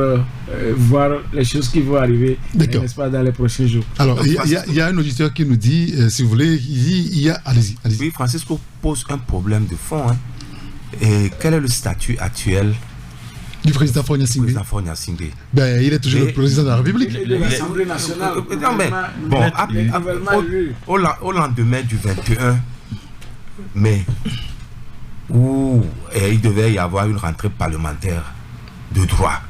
voir les choses qui vont arriver, n'est-ce pas, dans les prochains jours. Alors, il y a un auditeur qui nous dit, si vous voulez, il y a... Allez-y. Oui, Francisco pose un problème de fond. Et quel est le statut actuel du président Fogna Singbe? Ben, il est toujours le président de la République. De l'Assemblée nationale. Non, mais bon, au lendemain du 21 mai, où il devait y avoir une rentrée parlementaire de droit,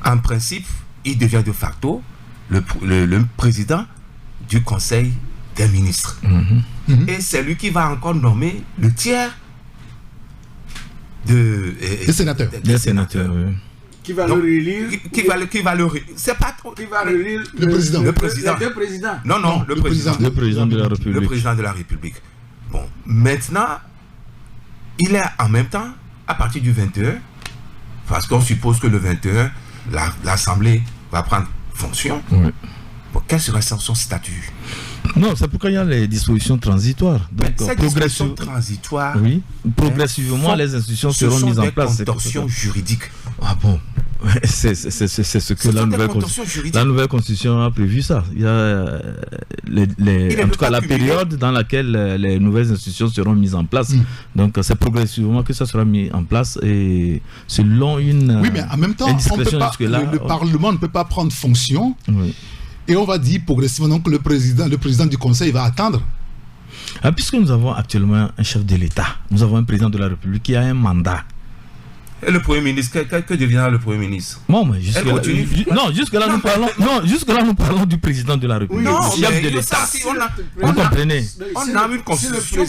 en principe, il devient de facto le président du Conseil des ministres. Et c'est lui qui va encore nommer le tiers des sénateurs. Qui va le réélire. Qui va le c'est pas trop. Qui va réélire le président. Les deux présidents. Non, le président. Le président de la République. Le président de la République. Bon, maintenant, il est en même temps, à partir du 21, parce qu'on suppose que le 21, l'Assemblée va prendre fonction. Oui. Bon, quel serait son statut? Non, c'est pourquoi il y a les dispositions transitoires. Donc, ces dispositions transitoires, progressivement, les institutions seront mises en place. Des contorsions juridiques. Ah bon? C'est ce que la nouvelle constitution a prévu ça. Il y a en tout cas la période dans laquelle les nouvelles institutions seront mises en place. Donc c'est progressivement que ça sera mis en place et selon une oui, mais en même temps, le Parlement ne peut pas prendre fonction. Oui. Et on va dire progressivement donc, que le président du Conseil va attendre. Puisque nous avons actuellement un chef de l'État, nous avons un président de la République qui a un mandat. Et le Premier ministre, que deviendra le Premier ministre? Non, mais jusque-là, nous parlons du président de la République, Oui, du chef de l'État. Vous comprenez? On a une constitution.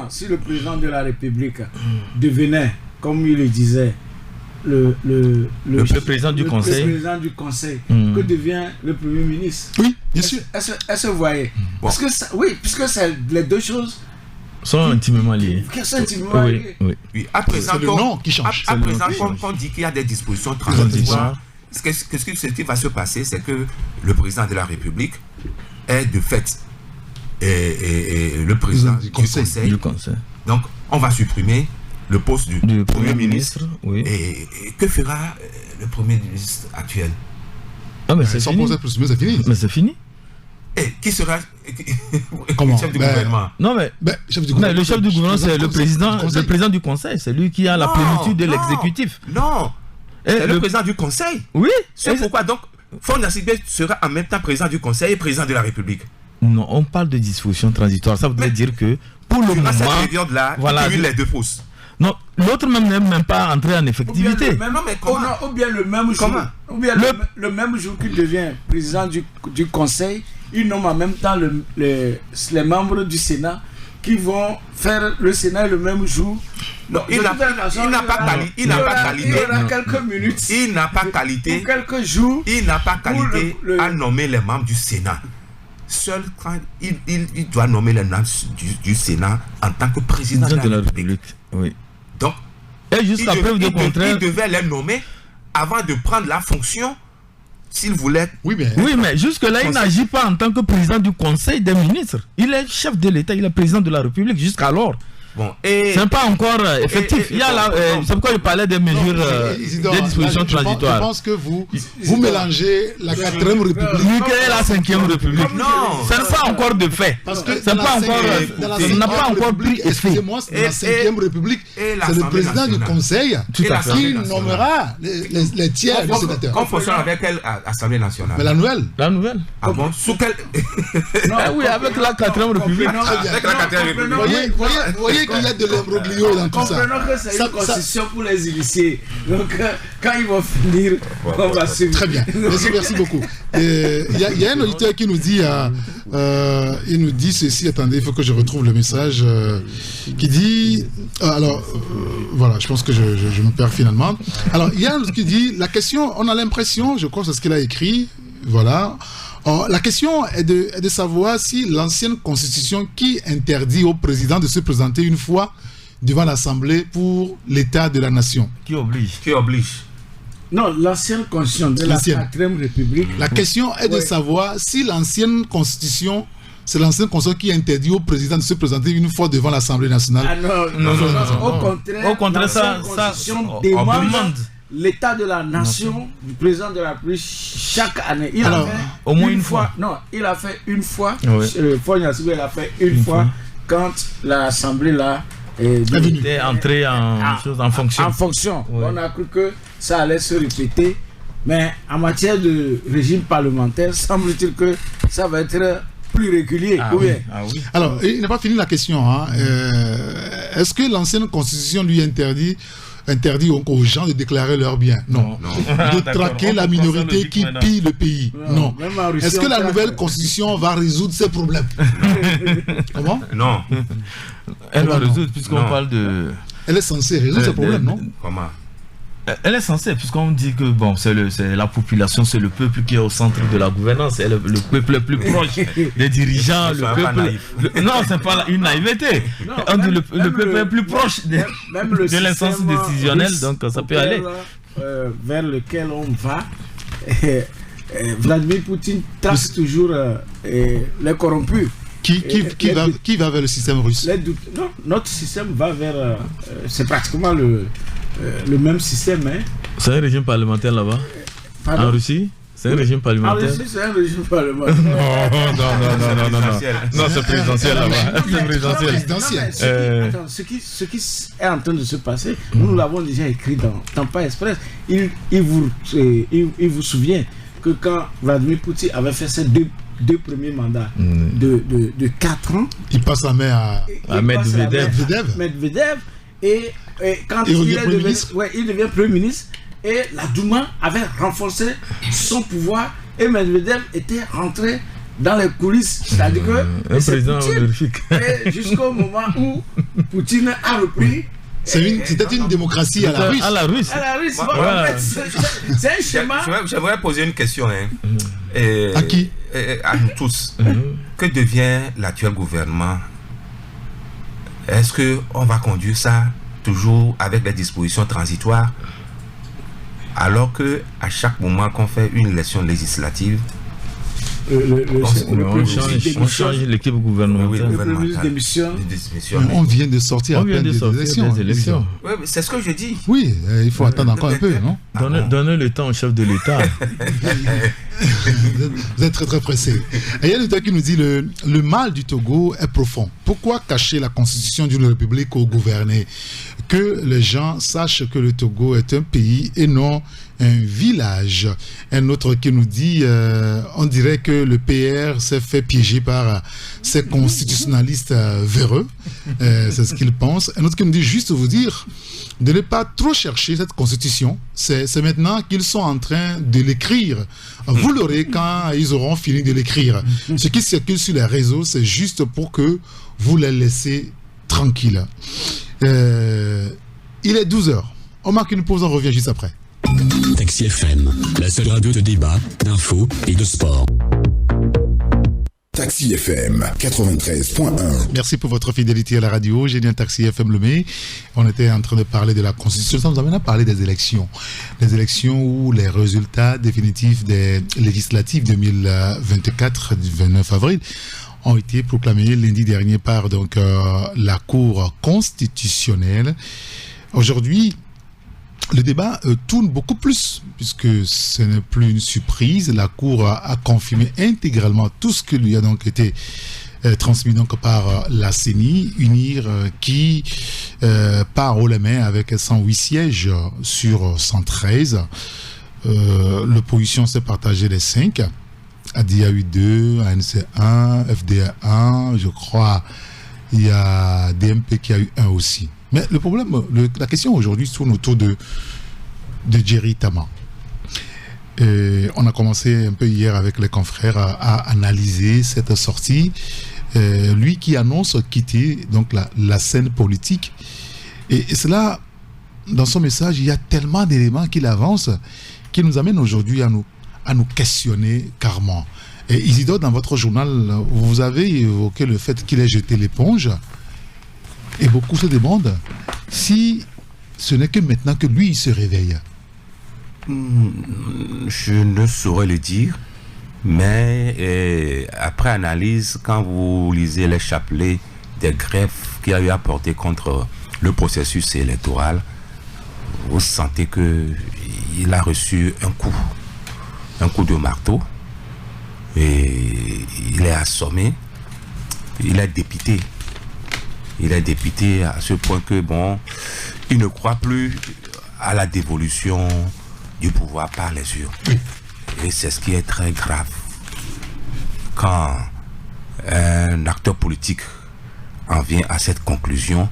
Si le président de la République devenait, comme il le disait, le président du Conseil, que devient le Premier ministre? Oui, bien sûr. Est-ce que vous voyez? Parce que puisque les deux choses sont intimement liées. Oui. À présent, c'est le nom qui change. À présent, on dit qu'il y a des dispositions transitoires. Ce qui va se passer, c'est que le président de la République est de fait le président du Conseil. Donc, on va supprimer le poste du Premier ministre. Oui. Et que fera le Premier ministre actuel? Mais c'est fini. Mais c'est fini. Et qui sera Comment? Chef du gouvernement? Non, mais le chef du gouvernement, c'est le président du Conseil. C'est lui qui a la plénitude de l'exécutif. Non, c'est le président du Conseil. Oui. C'est pourquoi donc Faure Gnassingbé sera en même temps président du Conseil et président de la République. Non, on parle de dispositions transitoires. Ça voudrait dire que pour le moment, cette période-là, il cumule les deux postes. Non, l'autre même n'est même pas entré en effectivité. Ou bien le même jour. Ou bien le même jour qu'il devient président du Conseil, il nomme en même temps les membres du Sénat qui vont faire le Sénat le même jour. Non, il n'a pas qualité. Il y aura quelques minutes. Il n'a pas qualité. Pour quelques jours. Il n'a pas qualité à nommer les membres du Sénat. Seul quand il doit nommer les membres du Sénat en tant que président de la République. Oui. Donc, et jusqu'à preuve de contraire, il devait les nommer avant de prendre la fonction. S'il voulait. Oui, mais jusque-là, il n'agit pas en tant que président du Conseil des ministres. Il est chef de l'État, il est président de la République jusqu'alors. Bon, c'est pas encore effectif. C'est pourquoi je parlais des mesures, des dispositions transitoires. Je pense que vous mélangez la 4e République et la 5e République. Non, ça n'a pas encore de fait. Parce que ça n'a pas encore pris effet. Excusez-moi, c'est la 5e République. C'est le président du Conseil qui nommera les tiers des sénateurs. Qu'on fonctionne avec quelle Assemblée nationale? Mais la nouvelle. Ah bon? Sous quelle? Oui, avec la 4e République. Avec la 4e République. Vous voyez qu'il y a de l'imbroglio dans tout ça. Comprenons que c'est une constitution pour les initiés. Donc, quand ils vont finir, on va suivre. Très bien. Merci beaucoup. Il y a un auditeur qui nous dit, il nous dit ceci. Attendez, il faut que je retrouve le message qui dit. Voilà, je pense que je me perds finalement. Alors, il y a un qui dit la question. On a l'impression, je crois que c'est ce qu'il a écrit. Voilà. La question est de savoir si l'ancienne constitution qui interdit au président de se présenter une fois devant l'Assemblée pour l'état de la nation. Qui oblige. Non, l'ancienne constitution de la 4e République. La question est de savoir si l'ancienne constitution, c'est l'ancienne constitution qui interdit au président de se présenter une fois devant l'Assemblée nationale. Ah non. Au contraire, ça demande l'état de la nation du président de la République chaque année. Il a fait au moins une fois. Non, il a fait une fois. Faure Gnassingbé a fait une fois quand l'Assemblée là est entrée en fonction. En fonction. On a cru que ça allait se répéter. Mais en matière de régime parlementaire, semble-t-il que ça va être plus régulier. Alors, il n'a pas fini la question. Est-ce que l'ancienne constitution lui interdit aux gens de déclarer leurs biens? Non. De traquer la minorité qui pille le pays? Non. Est-ce que la nouvelle constitution va résoudre ces problèmes? Comment? Non. Elle va résoudre puisqu'on parle de... Elle est censée résoudre ces problèmes, non? Comment? Elle est censée, puisqu'on dit que c'est la population, c'est le peuple qui est au centre de la gouvernance, c'est le peuple le plus proche des dirigeants, le peuple. Non, c'est pas une naïveté. On dit le peuple est plus proche de l'instance décisionnelle, donc ça peut aller. Vers lequel on va. Vladimir Poutine trace toujours les corrompus. Qui va vers le système russe? Non, notre système va vers... c'est pratiquement le même système, C'est un régime parlementaire là-bas. En Russie? C'est un régime parlementaire. En Russie, c'est un régime parlementaire. Non, c'est présidentiel là-bas. C'est présidentiel. Attends, ce qui est en train de se passer, nous l'avons déjà écrit dans Tampa Express. Il vous souvient que quand Vladimir Poutine avait fait ses deux premiers mandats de 4 ans, il passe la main à Medvedev. Et quand il devient Premier ministre, et la Douma avait renforcé son pouvoir et Medvedev était rentré dans les coulisses. C'est-à-dire que un président honorifique. Et jusqu'au moment où Poutine a repris. C'était une démocratie à la Russe. À la Russe. En fait, c'est un schéma. J'aimerais poser une question. À qui? À nous tous. Que devient l'actuel gouvernement? Est-ce qu'on va conduire ça toujours avec des dispositions transitoires, alors que à chaque moment qu'on fait une élection législative, on change l'équipe gouvernementale. On vient de sortir des élections. Oui, c'est ce que je dis. Oui, il faut attendre encore un peu, non? Donnez le temps au chef de l'État. Vous êtes très très pressé. Et il y a quelqu'un qui nous dit le mal du Togo est profond. Pourquoi cacher la constitution d'une république aux gouvernés? Que les gens sachent que le Togo est un pays et non un village. Un autre qui nous dit on dirait que le PR s'est fait piéger par ces constitutionnalistes véreux. C'est ce qu'il pense. Un autre qui nous dit juste vous dire de ne pas trop chercher cette constitution. C'est maintenant qu'ils sont en train de l'écrire. Vous l'aurez quand ils auront fini de l'écrire. Ce qui circule sur les réseaux, c'est juste pour que vous les laissez tranquilles. Il est 12h. On marque une pause, on revient juste après. Taxi FM, la seule radio de débat, d'infos et de sport. Taxi FM 93.1. Merci pour votre fidélité à la radio. J'ai dit un Taxi FM Lomé. On était en train de parler de la Constitution. Ça nous amène à parler des élections. Les élections où les résultats définitifs des législatives 2024 du 29 avril ont été proclamés lundi dernier par la Cour constitutionnelle. Aujourd'hui, le débat tourne beaucoup plus, puisque ce n'est plus une surprise. La Cour a confirmé intégralement tout ce qui lui a donc été transmis par la CENI, UNIR, qui part haut la main avec 108 sièges sur 113. L'opposition s'est partagée les 5. ADI a eu 2, ANC 1, FDA 1, je crois, il y a DMP qui a eu 1 aussi. Mais le problème, la question aujourd'hui tourne autour de Jerry Tama. On a commencé un peu hier avec les confrères à analyser cette sortie. Lui qui annonce quitter donc la scène politique. Et cela, dans son message, il y a tellement d'éléments qu'il avance qui nous amènent aujourd'hui à nous questionner carrément. Et Isidore, dans votre journal, vous avez évoqué le fait qu'il ait jeté l'éponge. Et beaucoup se demandent si ce n'est que maintenant que lui, il se réveille. Je ne saurais le dire, mais après analyse, quand vous lisez les chapelets des greffes qu'il a eu à porter contre le processus électoral, vous sentez qu'il a reçu un coup de marteau, et il est assommé, il est dépité. Il est dépité à ce point que, il ne croit plus à la dévolution du pouvoir par les urnes. Et c'est ce qui est très grave. Quand un acteur politique en vient à cette conclusion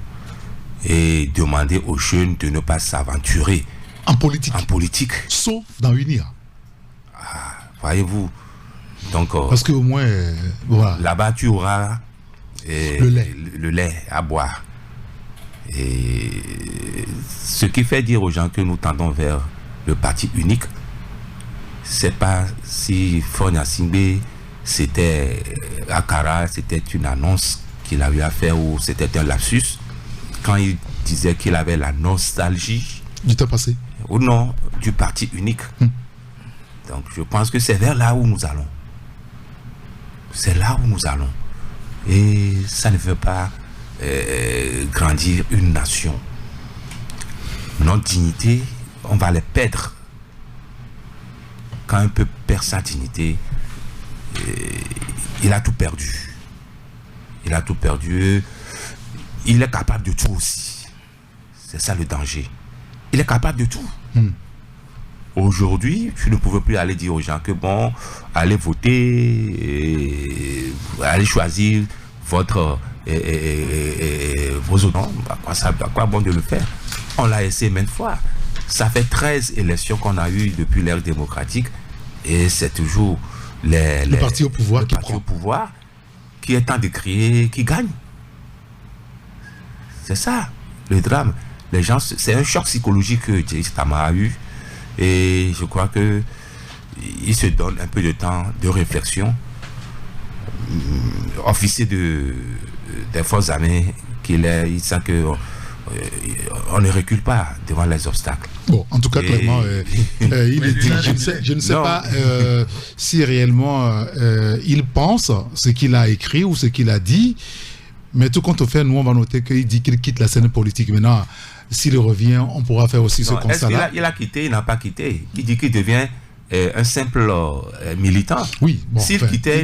et demander aux jeunes de ne pas s'aventurer en politique. Sauf dans UNIR. Voyez-vous. Donc, parce qu'au moins, voilà. Là-bas, tu auras le lait à boire. Et ce qui fait dire aux gens que nous tendons vers le parti unique, c'est pas si Fonia Singbe c'était Akara, c'était une annonce qu'il a eu à faire ou c'était un lapsus quand il disait qu'il avait la nostalgie du temps passé ou non du parti unique. Donc je pense que c'est vers là où nous allons. C'est là où nous allons. Et ça ne veut pas grandir une nation. Notre dignité on va les perdre. Quand un peuple perd sa dignité, il a tout perdu. Il a tout perdu. Il est capable de tout aussi. C'est ça le danger. Il est capable de tout. Aujourd'hui, tu ne pouvais plus aller dire aux gens que bon, allez voter, allez choisir votre vos autres. À quoi bon de le faire? On l'a essayé maintes fois. Ça fait 13 élections qu'on a eues depuis l'ère démocratique et c'est toujours le parti au pouvoir qui est temps de crier, qui gagne. C'est ça, le drame. Les gens, c'est un choc psychologique que Djerry Tama a eu et je crois que il se donne un peu de temps de réflexion. Officier des forces armées qu'il est, il sent que on ne recule pas devant les obstacles. Bon, en tout cas, clairement, il est dit. Je ne sais pas si réellement il pense ce qu'il a écrit ou ce qu'il a dit, mais tout compte fait, nous, on va noter qu'il dit qu'il quitte la scène politique. Maintenant, s'il revient, on pourra faire aussi ce constat-là. Il a quitté, il n'a pas quitté. Il dit qu'il devient un simple militant. Oui, bon, s'il quittait,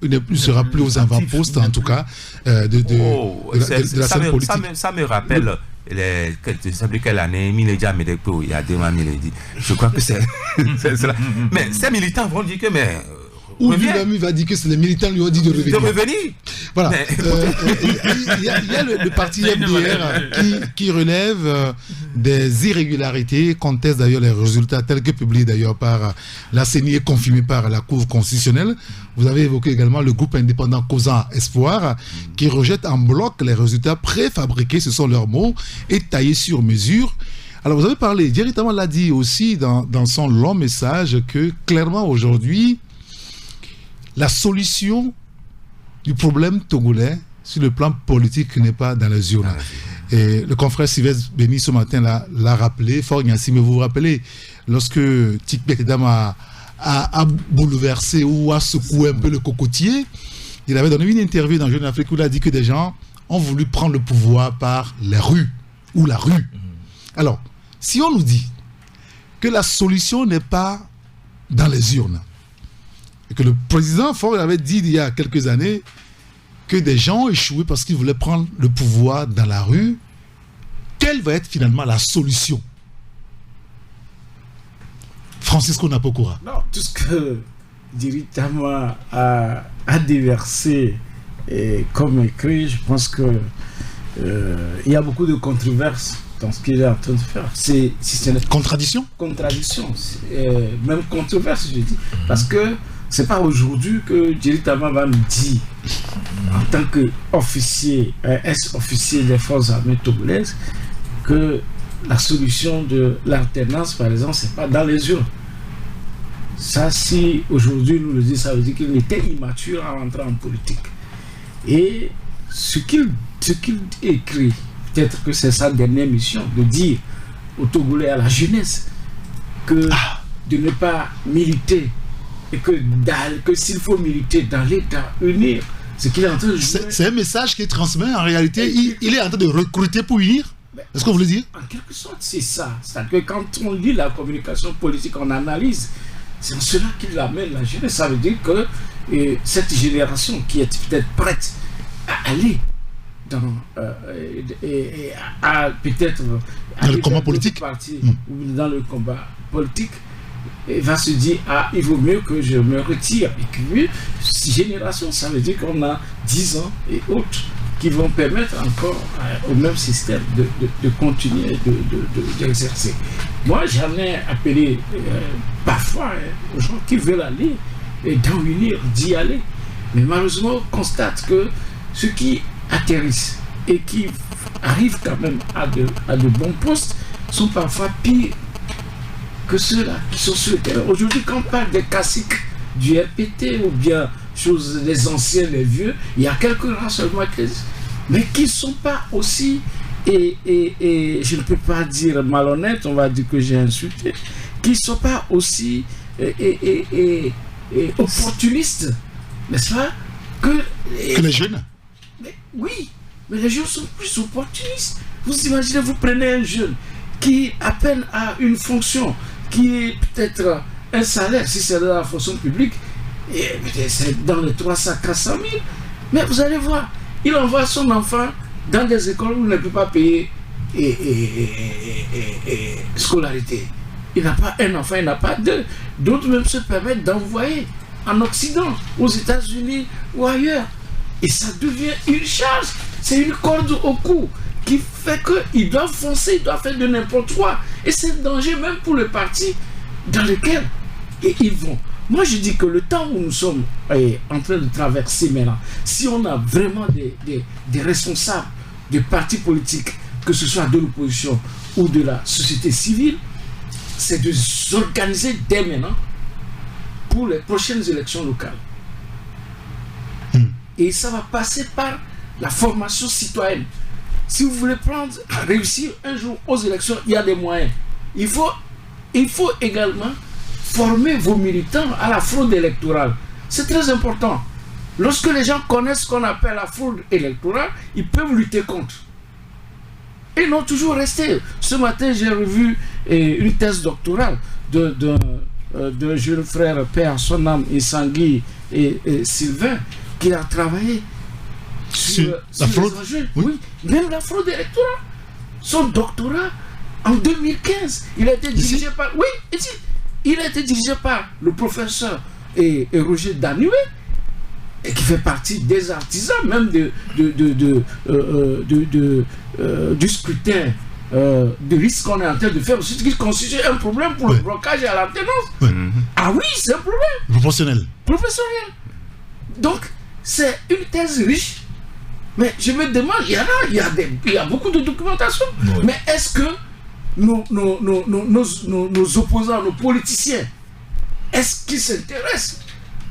il ne sera plus aux avant-postes, en tout cas, de la scène politique. Ça me rappelle, je ne sais plus quelle année, Milédia Medekpo, il y a 2 mois, Milédi. Je crois que c'est cela. Mais ces militants vont dire que, mais... Ou lui va dire que c'est les militants lui ont dit de revenir. Voilà. Il y a le parti FDR qui relève des irrégularités, conteste d'ailleurs les résultats tels que publiés d'ailleurs par la CENI et confirmés par la Cour constitutionnelle. Vous avez évoqué également le groupe indépendant Causa Espoir qui rejette en bloc les résultats préfabriqués, ce sont leurs mots, et taillés sur mesure. Alors vous avez parlé, Djerry Tama l'a dit aussi dans son long message que clairement aujourd'hui, la solution du problème togolais sur le plan politique n'est pas dans les urnes. Et le confrère Sylvestre Béni ce matin l'a rappelé, Fort Gnassi, mais vous vous rappelez, lorsque Tikbek Edam a bouleversé ou a secoué un peu le cocotier, il avait donné une interview dans Jeune Afrique où il a dit que des gens ont voulu prendre le pouvoir par les rues ou la rue. Alors, si on nous dit que la solution n'est pas dans les urnes, et que le président Faure avait dit il y a quelques années que des gens ont échoué parce qu'ils voulaient prendre le pouvoir dans la rue, quelle va être finalement la solution? Francisco Napokura. Non, tout ce que Djerry Tama a déversé comme écrit, je pense que il y a beaucoup de controverses dans ce qu'il est en train de faire. C'est contradiction, même controverse, je dis, parce que c'est pas aujourd'hui que Djerry Tama va me dire, en tant qu'officier, ex-officier des forces armées togolaises, que la solution de l'alternance, par exemple, c'est pas dans les urnes. Ça, si aujourd'hui nous le dit, ça veut dire qu'il était immature à rentrer en politique. Et ce qu'il écrit, peut-être que c'est sa dernière mission, de dire aux Togolais, à la jeunesse, que de ne pas militer, et que s'il faut militer dans l'État, unir, ce qu'il est en train de jouer. C'est un message qu'il transmet, en réalité, il est en train de recruter pour unir. Est-ce que vous voulez dire? En quelque sorte, c'est ça. C'est-à-dire que quand on lit la communication politique, on analyse, c'est en cela qu'il amène la jeunesse. Ça veut dire que cette génération qui est peut-être prête à aller dans peut-être dans le combat politique, ou dans le combat politique, et va se dire, il vaut mieux que je me retire. Et que génération, ça veut dire qu'on a 10 ans et autres qui vont permettre encore au même système de continuer d'exercer. Moi, j'en ai appelé parfois aux gens qui veulent aller et dans l'unir, d'y aller. Mais malheureusement, on constate que ceux qui atterrissent et qui arrivent quand même à de bons postes sont parfois pires que ceux-là qui sont sur le terrain. Aujourd'hui, quand on parle des classiques du RPT ou bien les anciens, les vieux, il y a quelques rares seulement qui existent, mais qui ne sont pas aussi, et je ne peux pas dire malhonnête, on va dire que j'ai insulté, qui ne sont pas aussi opportunistes, n'est-ce pas, que les jeunes. Mais, oui, mais les jeunes sont plus opportunistes. Vous imaginez, vous prenez un jeune qui appellent à une fonction qui est peut-être un salaire, si c'est dans la fonction publique, et c'est dans les 300 400 000. Mais vous allez voir, il envoie son enfant dans des écoles où il ne peut pas payer scolarité. Il n'a pas un enfant, il n'a pas deux. D'autres même se permettent d'envoyer en Occident, aux États-Unis ou ailleurs. Et ça devient une charge. C'est une corde au cou qui fait qu'ils doivent foncer, ils doivent faire de n'importe quoi. Et c'est un danger même pour le parti dans lequel ils vont. Moi, je dis que le temps où nous sommes en train de traverser maintenant, si on a vraiment des responsables de partis politiques, que ce soit de l'opposition ou de la société civile, c'est de s'organiser dès maintenant pour les prochaines élections locales. Et ça va passer par la formation citoyenne. Si vous voulez réussir un jour aux élections, il y a des moyens. Il faut également former vos militants à la fraude électorale. C'est très important. Lorsque les gens connaissent ce qu'on appelle la fraude électorale, ils peuvent lutter contre. Et non toujours rester. Ce matin, j'ai revu une thèse doctorale de jeune frère Père Sonam et Sangui et Sylvain qui a travaillé sur la fraude. Oui, même la fraude électorale. Son doctorat en 2015, il a été dirigé par. Oui, ici. Il a été dirigé par le professeur Roger Danoué, et qui fait partie des artisans même du scrutin de risque qu'on est en train de faire, ce qui constitue un problème pour le blocage et à l'alternance. Ah oui, c'est un problème. Professionnel. Donc, c'est une thèse riche, mais je me demande, il y a beaucoup de documentation, mais est-ce que nos opposants, nos politiciens, est-ce qu'ils s'intéressent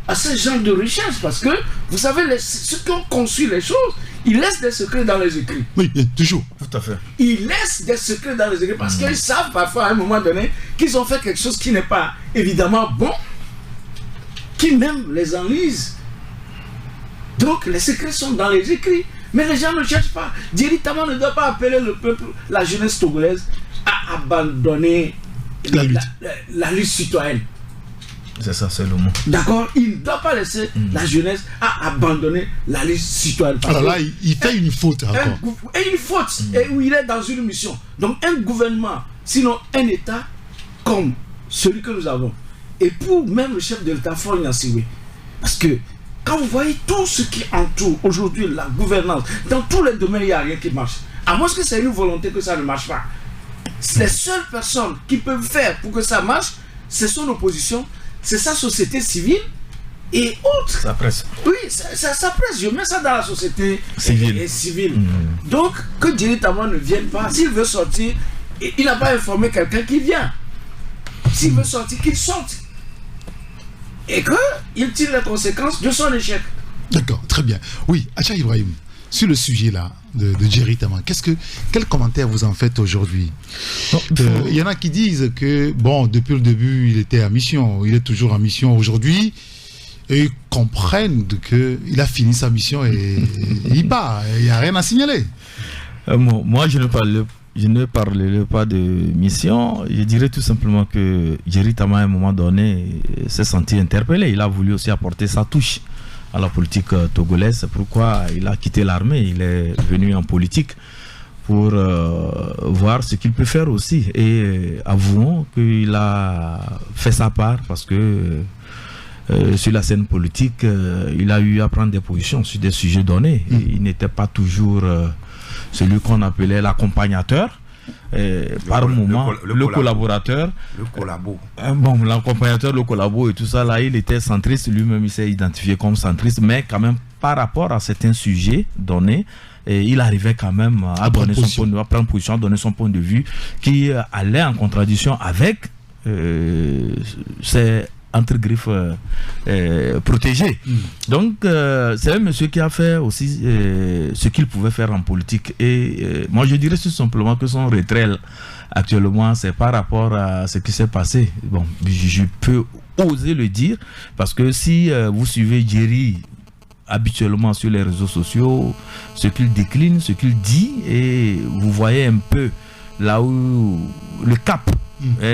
à ce genre de recherche? Parce que, vous savez, ceux qui ont conçu les choses, ils laissent des secrets dans les écrits. Oui, toujours. Tout à fait. Ils laissent des secrets dans les écrits parce qu'ils savent parfois à un moment donné qu'ils ont fait quelque chose qui n'est pas évidemment bon, qui même les enlise. Donc, les secrets sont dans les écrits. Mais les gens ne cherchent pas. Directement ne doit pas appeler le peuple, la jeunesse togolaise, à abandonner la lutte citoyenne. C'est ça, c'est le mot. D'accord? Il ne doit pas laisser la jeunesse à abandonner la lutte citoyenne. Alors là, il fait une faute encore. Une faute, et où il est dans une mission. Donc un gouvernement, sinon un État comme celui que nous avons. Et pour même le chef de l'État, Faure Gnassingbé. Parce que quand vous voyez tout ce qui entoure aujourd'hui la gouvernance, dans tous les domaines, il n'y a rien qui marche. À moins que c'est une volonté que ça ne marche pas. Les seules personnes qui peuvent faire pour que ça marche, c'est son opposition, c'est sa société civile et autres. Ça presse. Oui, ça presse. Je mets ça dans la société civile. Donc, que directement ne vienne pas. S'il veut sortir, il n'a pas informé quelqu'un qui vient. S'il veut sortir, qu'il sorte. Et qu'il tire les conséquences de son échec. D'accord, très bien. Oui, Acha Ibrahim, sur le sujet là de Djerry Tama, quel commentaire vous en faites aujourd'hui? Il y en a qui disent que, bon, depuis le début, il était en mission, il est toujours en mission aujourd'hui, et ils comprennent qu'il a fini sa mission et il part, il n'y a rien à signaler. Moi, je ne parlerai pas de mission. Je dirais tout simplement que Djerry Tama, à un moment donné, s'est senti interpellé. Il a voulu aussi apporter sa touche à la politique togolaise. C'est pourquoi il a quitté l'armée. Il est venu en politique pour voir ce qu'il peut faire aussi. Et avouons qu'il a fait sa part parce que sur la scène politique, il a eu à prendre des positions sur des sujets donnés. Il n'était pas toujours celui qu'on appelait l'accompagnateur. Par moment, le collaborateur, le collabo. Bon, l'accompagnateur, le collabo et tout ça, là, il était centriste, lui-même il s'est identifié comme centriste, mais quand même par rapport à certains sujets donnés, il arrivait quand même à donner son point de vue, à prendre position, à donner son point de vue, qui allait en contradiction avec ses entre griffes protégées. Donc c'est un monsieur qui a fait aussi ce qu'il pouvait faire en politique, et moi je dirais tout simplement que son retrait actuellement c'est par rapport à ce qui s'est passé. Bon, je peux oser le dire parce que si vous suivez Djerry habituellement sur les réseaux sociaux, ce qu'il décline, ce qu'il dit, et vous voyez un peu là où le cap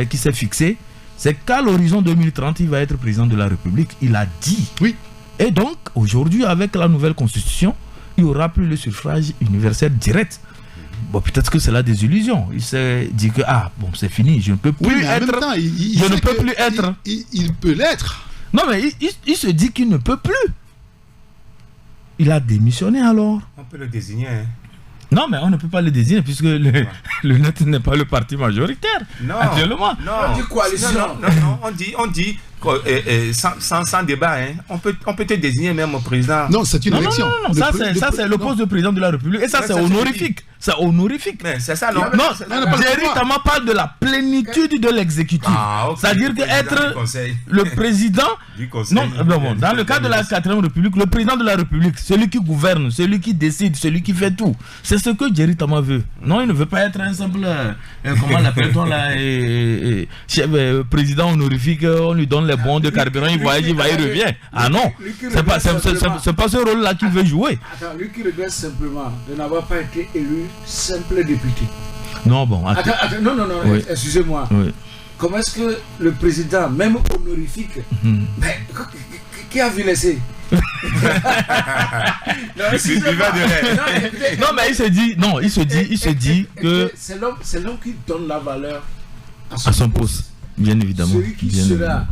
qui s'est fixé, c'est qu'à l'horizon 2030, il va être président de la République. Il a dit. Oui. Et donc, aujourd'hui, avec la nouvelle constitution, il n'y aura plus le suffrage universel direct. Bon, peut-être que c'est la désillusion. Il s'est dit que, c'est fini, je ne peux plus mais en même temps, je ne peux plus être. Il peut l'être. Non, mais il se dit qu'il ne peut plus. Il a démissionné alors. On peut le désigner. Hein. Non, mais on ne peut pas le désigner puisque le NET n'est pas le parti majoritaire actuellement. Non, on dit coalition. Non, on dit sans débat. Hein. On peut te désigner même au président. Non, c'est une élection. Non, ça c'est le poste de président de la République et ça c'est honorifique. C'est honorifique. Mais c'est ça, non. Thierry Tama parle de la plénitude de l'exécutif. C'est-à-dire que être le président du conseil. Non, dans le cadre de la 4e République, le président de la République, celui qui gouverne, celui qui décide, celui qui fait tout. C'est ce que Thierry Tama veut. Non, il ne veut pas être un simple, comment l'appelle-t-on là, président honorifique, on lui donne les bons de carburant, il voyage, il va, il revient. Ah non, c'est pas ce rôle-là qu'il veut jouer. Attends, lui qui regrette simplement de n'avoir pas été élu simple député. Non, bon. Attends, non, oui. Excusez-moi. Oui. Comment est-ce que le président, même honorifique, mais qui a vu laisser Non, mais il se dit que c'est l'homme qui donne la valeur à son poste, bien évidemment. Celui qui sera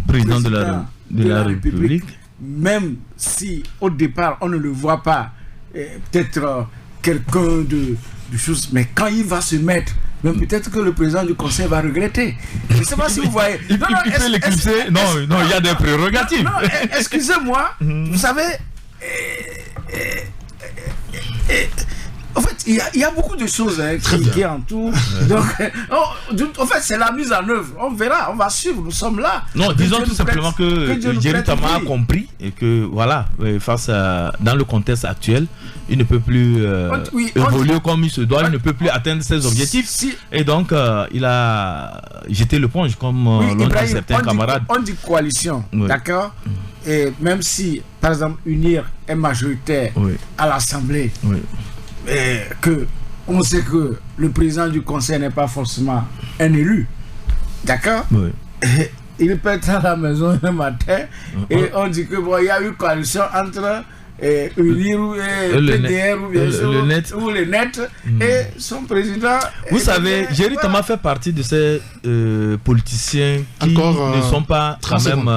président de la République, même si au départ on ne le voit pas, peut-être quelqu'un de chose, mais quand il va se mettre, même peut-être que le président du conseil va regretter. Je ne sais pas si vous voyez. Il peut l'éclipser. Non, il y a des prérogatives. Non, excusez-moi, vous savez, en fait, il y a beaucoup de choses qui entourent. Donc, en fait, c'est la mise en œuvre. On verra, on va suivre, nous sommes là. Non, disons tout simplement que Thierry Tama a compris et que, voilà, dans le contexte actuel, il ne peut plus évoluer comme il se doit, il ne peut plus atteindre ses objectifs. Et donc, il a jeté l'éponge, comme l'ont dit certains camarades. On dit coalition, d'accord? Et même si, par exemple, UNIR est majoritaire à l'Assemblée, et que on sait que le président du conseil n'est pas forcément un élu, d'accord? Il peut être à la maison un matin et on dit que il y a eu coalition entre UNIR ou PDR ou bien sûr ou le NET et son président. Vous savez, Thierry Tama fait partie de ces politiciens qui ne sont pas quand même.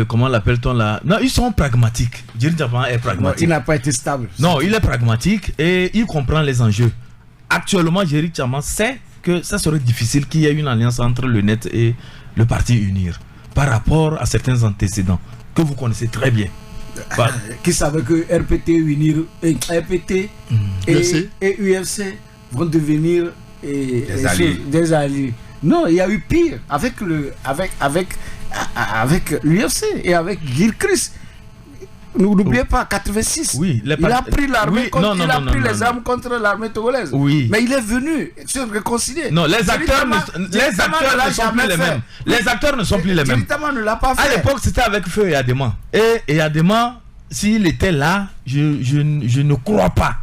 Comment l'appelle-t-on là? Non, ils sont pragmatiques. Thierry Tama est pragmatique. Non, il n'a pas été stable. Non, il est pragmatique et il comprend les enjeux. Actuellement, Thierry Tama sait que ça serait difficile qu'il y ait une alliance entre le NET et le parti UNIR par rapport à certains antécédents que vous connaissez très bien. Qui savait que RPT, UNIR, RPT et UFC vont devenir des alliés. Non, il y a eu pire avec l'UFC et avec Gilchrist. N'oubliez pas, 86, il a pris l'armée les armes contre l'armée togolaise. Mais il est venu se réconcilier. Non, les acteurs ne sont plus les mêmes. Les acteurs ne sont plus les mêmes. Ne l'a pas fait. À l'époque, c'était avec Feu et Adema. Et Adema, s'il était là, je ne crois pas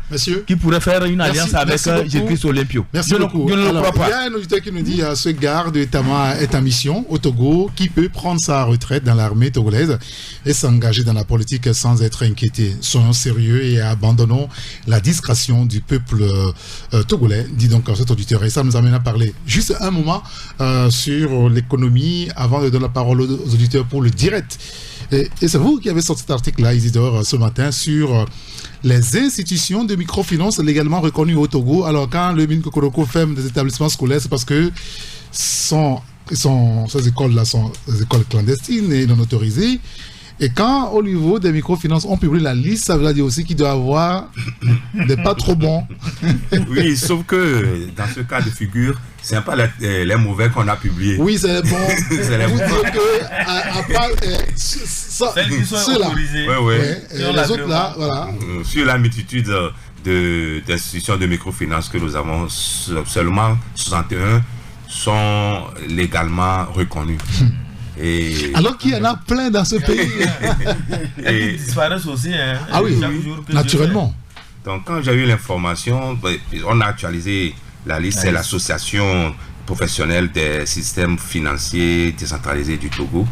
qu'il pourrait faire une alliance avec Gilchrist Olympio. Merci beaucoup. Il y a un auditeur qui nous dit ce garde Tama est en mission au Togo, qui peut prendre sa retraite dans l'armée togolaise et s'engager dans la politique sans être inquiété. Soyons sérieux et abandonnons la discrétion du peuple togolais, dit donc cet auditeur. Et ça nous amène à parler juste un moment sur l'économie avant de donner la parole aux auditeurs pour le direct. Et c'est vous qui avez sorti cet article-là, Isidore, ce matin, sur les institutions de microfinance légalement reconnues au Togo. Alors, quand le Mine Kokoroko ferme des établissements scolaires, c'est parce que ces écoles-là sont des écoles clandestines et non autorisées. Et quand, au niveau des microfinances, on publie la liste, ça veut dire aussi qu'il doit avoir des pas trop bons. Oui, sauf que dans ce cas de figure, ce n'est pas les mauvais qu'on a publiés. Oui, c'est les bons. C'est les bons. Vous dites que, à part celles qui sont autorisées. Les autres là, voilà. Sur la multitude d'institutions de microfinance que nous avons, seulement 61 sont légalement reconnues. Alors qu'il y en a plein dans ce pays. Et qui disparaissent aussi. Ah oui, naturellement. Donc quand j'ai eu l'information, on a actualisé La liste, c'est l'association professionnelle des systèmes financiers décentralisés du Togo,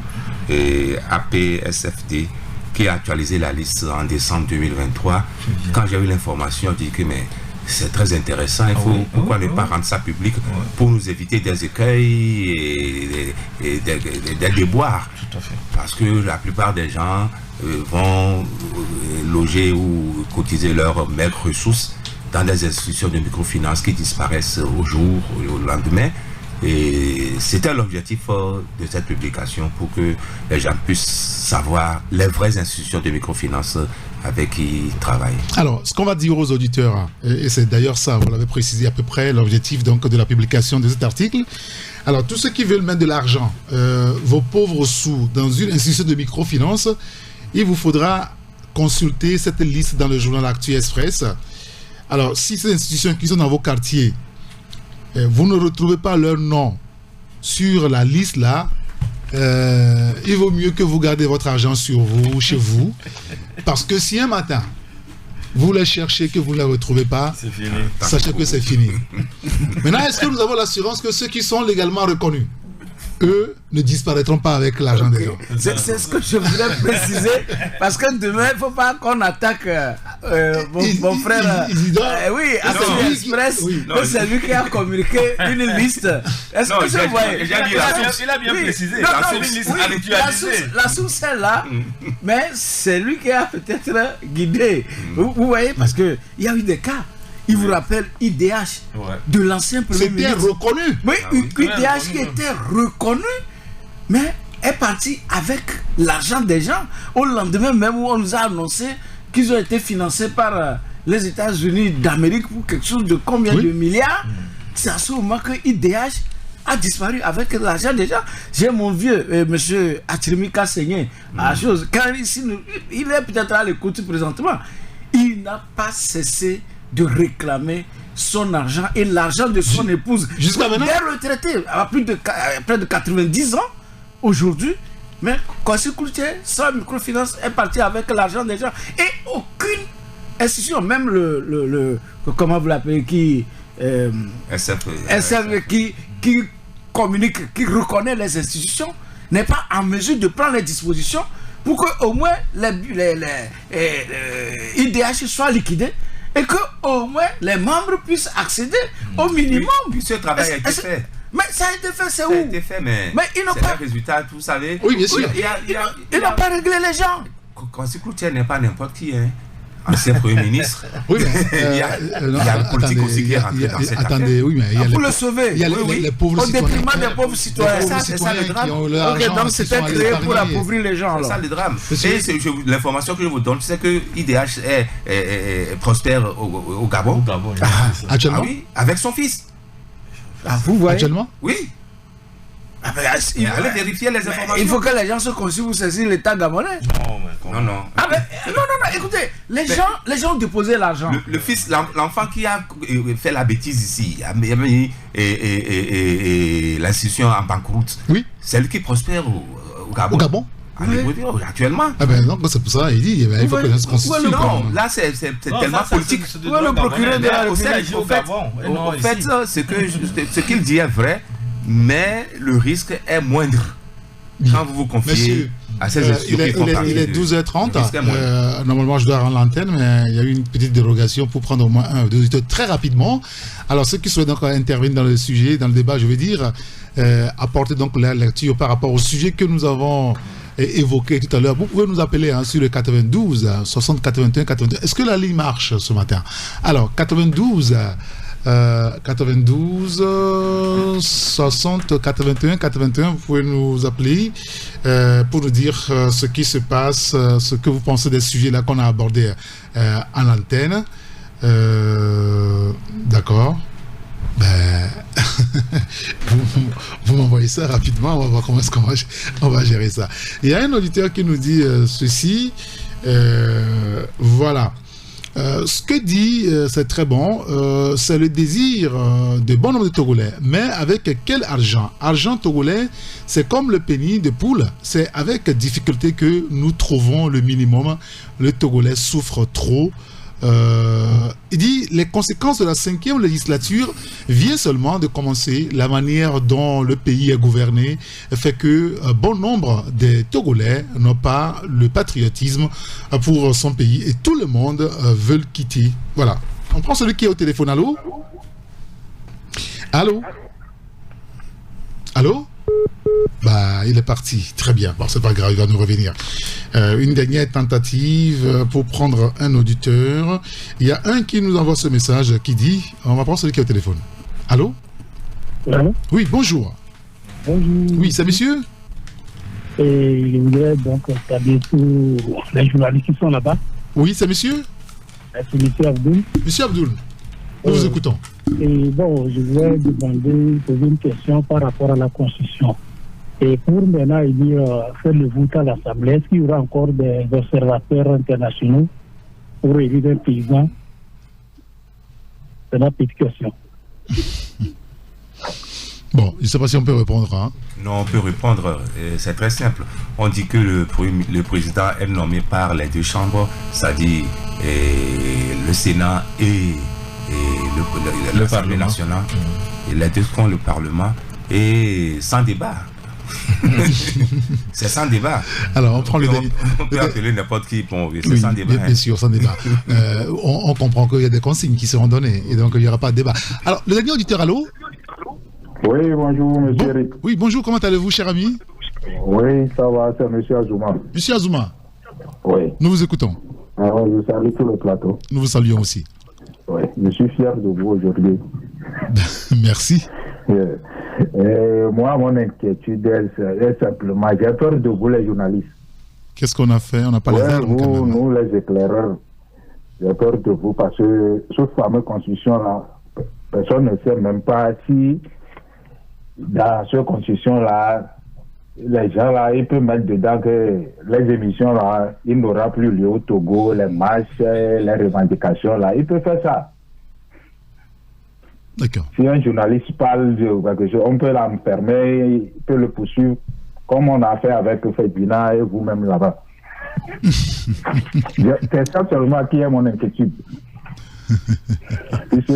et APSFD, qui a actualisé la liste en décembre 2023. Quand j'ai eu l'information, j'ai dit que mais c'est très intéressant, pourquoi ne pas rendre ça public pour nous éviter des écueils et des déboires. Tout à fait. Parce que la plupart des gens vont loger ou cotiser leurs maigres ressources dans des institutions de microfinance qui disparaissent au jour, au lendemain. Et c'était l'objectif de cette publication, pour que les gens puissent savoir les vraies institutions de microfinance avec qui ils travaillent. Alors, ce qu'on va dire aux auditeurs, et c'est d'ailleurs ça, vous l'avez précisé à peu près, l'objectif donc de la publication de cet article. Alors, tous ceux qui veulent mettre de l'argent, vos pauvres sous, dans une institution de microfinance, il vous faudra consulter cette liste dans le journal Actu Express. Alors, si ces institutions qui sont dans vos quartiers, vous ne retrouvez pas leur nom sur la liste là, il vaut mieux que vous gardez votre argent sur vous, chez vous, parce que si un matin vous les cherchez, que vous ne les retrouvez pas, sachez que c'est fini. Maintenant, est-ce que nous avons l'assurance que ceux qui sont légalement reconnus, eux, ne disparaîtront pas avec l'argent des gens? C'est ce que je voulais préciser, parce que demain, il ne faut pas qu'on attaque mon frère. Oui, à Actu Express, c'est lui qui a communiqué une liste. Est-ce que vous voyez? Il a bien précisé. La source est là, mais c'est lui qui a peut-être guidé. Vous voyez, parce qu'il y a eu des cas. Il vous rappelle IDH de l'ancien Premier ministre. C'était reconnu. Oui, IDH qui était reconnu, mais est parti avec l'argent des gens. Au lendemain même où on nous a annoncé qu'ils ont été financés par les États-Unis d'Amérique pour quelque chose de combien de milliards. C'est à ce moment que IDH a disparu avec l'argent des gens. J'ai mon vieux, monsieur Atrimika Seigné, à la chose. Quand il est peut-être à l'écoute présentement, il n'a pas cessé de réclamer son argent et l'argent de son épouse. Jusqu'à maintenant, il est retraité à près de 90 ans aujourd'hui, mais Kwasi Kultché, sans microfinance, est parti avec l'argent des gens. Et aucune institution, même le comment vous l'appelez, qui SF, qui communique, qui reconnaît les institutions, n'est pas en mesure de prendre les dispositions pour que au moins les IDH soient liquidés, et que au moins les membres puissent accéder au minimum. Puis ce travail a été fait. Mais ça a été fait, c'est où? Ça a été fait, mais ils n'ont pas. Le résultat, vous savez. Oui, bien sûr. Ils n'ont pas réglé les gens. Kwasi Kultché n'est pas n'importe qui, hein. Ancien Premier ministre. Oui, mais il y a le politique aussi qui est rentré dans cette affaire. Oui, mais il y a pour le sauver. Il y a les pauvres citoyens. Au détriment des pauvres citoyens. C'est ça le drame. Donc c'était créé pour appauvrir les gens. C'est ça le drame. Et l'information que je vous donne, c'est que IDH prospère au Gabon. Actuellement? Oui, avec son fils. Vous voyez? Actuellement? Oui. Allez vérifier les informations. Il faut que les gens se conçuent pour saisir l'État gabonais. Non. Écoutez, les gens ont déposé l'argent. Le fils, l'enfant qui a fait la bêtise ici, et l'institution en banqueroute, c'est lui qui prospère au Gabon. Au Gabon? Actuellement. Donc c'est pour ça, il dit il faut que les gens se constituent. Non, là c'est tellement politique. Le procureur de la République au fait, ce qu'il dit est vrai, mais le risque est moindre quand vous vous confiez à ces institutions qui font partie. Il est 12h30. Normalement, je dois rendre l'antenne, mais il y a eu une petite dérogation pour prendre au moins un ou deux auditeurs très rapidement. Alors, ceux qui souhaitent donc intervenir dans le sujet, dans le débat, je veux dire, apporter donc la lecture par rapport au sujet que nous avons évoqué tout à l'heure. Vous pouvez nous appeler sur le 92 60 81 82. Est-ce que la ligne marche ce matin? Alors, 92 60 81 81, vous pouvez nous appeler pour nous dire ce qui se passe, ce que vous pensez des sujets là qu'on a abordés en antenne. D'accord. Vous m'envoyez ça rapidement, on va voir comment est-ce qu'on va gérer ça. Il y a un auditeur qui nous dit ceci. Voilà. Ce que dit, c'est très bon, c'est le désir de bon nombre de Togolais. Mais avec quel argent? Argent togolais, c'est comme le pénis de poule. C'est avec difficulté que nous trouvons le minimum. Le Togolais souffre trop. Il dit les conséquences de la 5e législature viennent seulement de commencer. La manière dont le pays est gouverné fait que bon nombre des Togolais n'ont pas le patriotisme pour son pays et tout le monde veut quitter. Voilà. On prend celui qui est au téléphone. Allô? Allô? Allô? Bah, il est parti. Très bien. Bon, c'est pas grave, il va nous revenir. Une dernière tentative pour prendre un auditeur. Il y a un qui nous envoie ce message qui dit, on va prendre celui qui est au téléphone. Allô? Allô? Oui, bonjour. Bonjour. Oui, c'est monsieur? Et je voudrais donc saluer tous les journalistes qui sont là-bas. Oui, c'est monsieur? C'est monsieur Abdoul. Monsieur Abdoul, nous vous écoutons. Et bon, je voudrais poser une question par rapport à la Constitution. Et pour maintenant, il dit faire le vote à l'Assemblée, est-ce qu'il y aura encore des observateurs internationaux pour éviter un paysan? C'est ma petite question. Bon, je ne sais pas si on peut répondre. Hein. Non, on peut répondre. C'est très simple. On dit que le président est nommé par les deux chambres, c'est-à-dire le Sénat et l'Assemblée nationale. Et les deux font le Parlement et sans débat. C'est sans débat. Alors, on prend on peut appeler n'importe qui. Bon, c'est sans débat. Bien sûr, sans débat. On comprend qu'il y a des consignes qui seront données et donc il n'y aura pas de débat. Alors, le dernier auditeur, allô? Oui, bonjour, monsieur Eric. Oui, bonjour, comment allez-vous, cher ami? Oui, ça va, c'est monsieur Azuma. Monsieur Azuma. Oui. Nous vous écoutons. Alors, je salue tout le plateau. Nous vous saluons aussi. Oui, je suis fier de vous aujourd'hui. Merci. Moi, mon inquiétude est simplement, j'ai peur de vous, les journalistes. Qu'est-ce qu'on a fait? On n'a pas les armes quand même. Nous, les éclaireurs, j'ai peur de vous parce que cette fameuse constitution-là, personne ne sait même pas si dans cette constitution-là, les gens là, ils peuvent mettre dedans que les émissions là, il n'aura plus lieu au Togo, les marches, les revendications là, ils peuvent faire ça. D'accord. Si un journaliste parle de quelque chose, on peut l'enfermer, il peut le poursuivre, comme on a fait avec Fedina et vous-même là-bas. C'est ça seulement qui est mon inquiétude. Puisque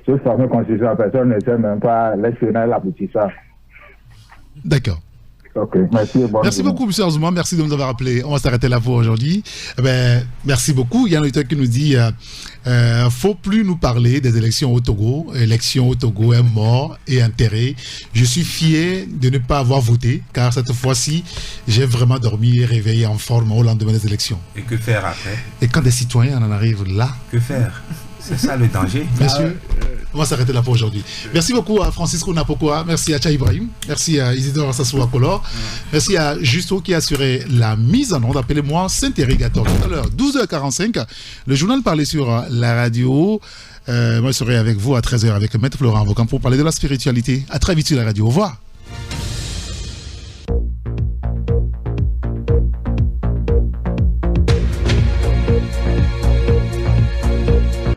ce fameux constitution, personne ne sait même pas l'externel l'aboutissant. D'accord. Ok, merci. Merci beaucoup, M. Azuma. Merci de nous avoir appelé. On va s'arrêter là pour aujourd'hui. Merci beaucoup. Il y a un auditeur qui nous dit faut plus nous parler des élections au Togo. L'élection au Togo est mort et enterrée. Je suis fier de ne pas avoir voté, car cette fois-ci, j'ai vraiment dormi et réveillé en forme au lendemain des élections. Et que faire après? Et quand des citoyens en arrivent là... Que faire? C'est ça le danger. Messieurs, on va s'arrêter là pour aujourd'hui. Merci beaucoup à Francisco Napokoa, merci à Tcha Ibrahim, merci à Isidore Assasoua Color, merci à Justo qui a assuré la mise en onde. Appelez-moi Saint-Irrigator. Tout à l'heure, 12h45, le journal parlait sur la radio. Moi, je serai avec vous à 13h avec Maître Florent Avocat pour parler de la spiritualité. À très vite sur la radio. Au revoir.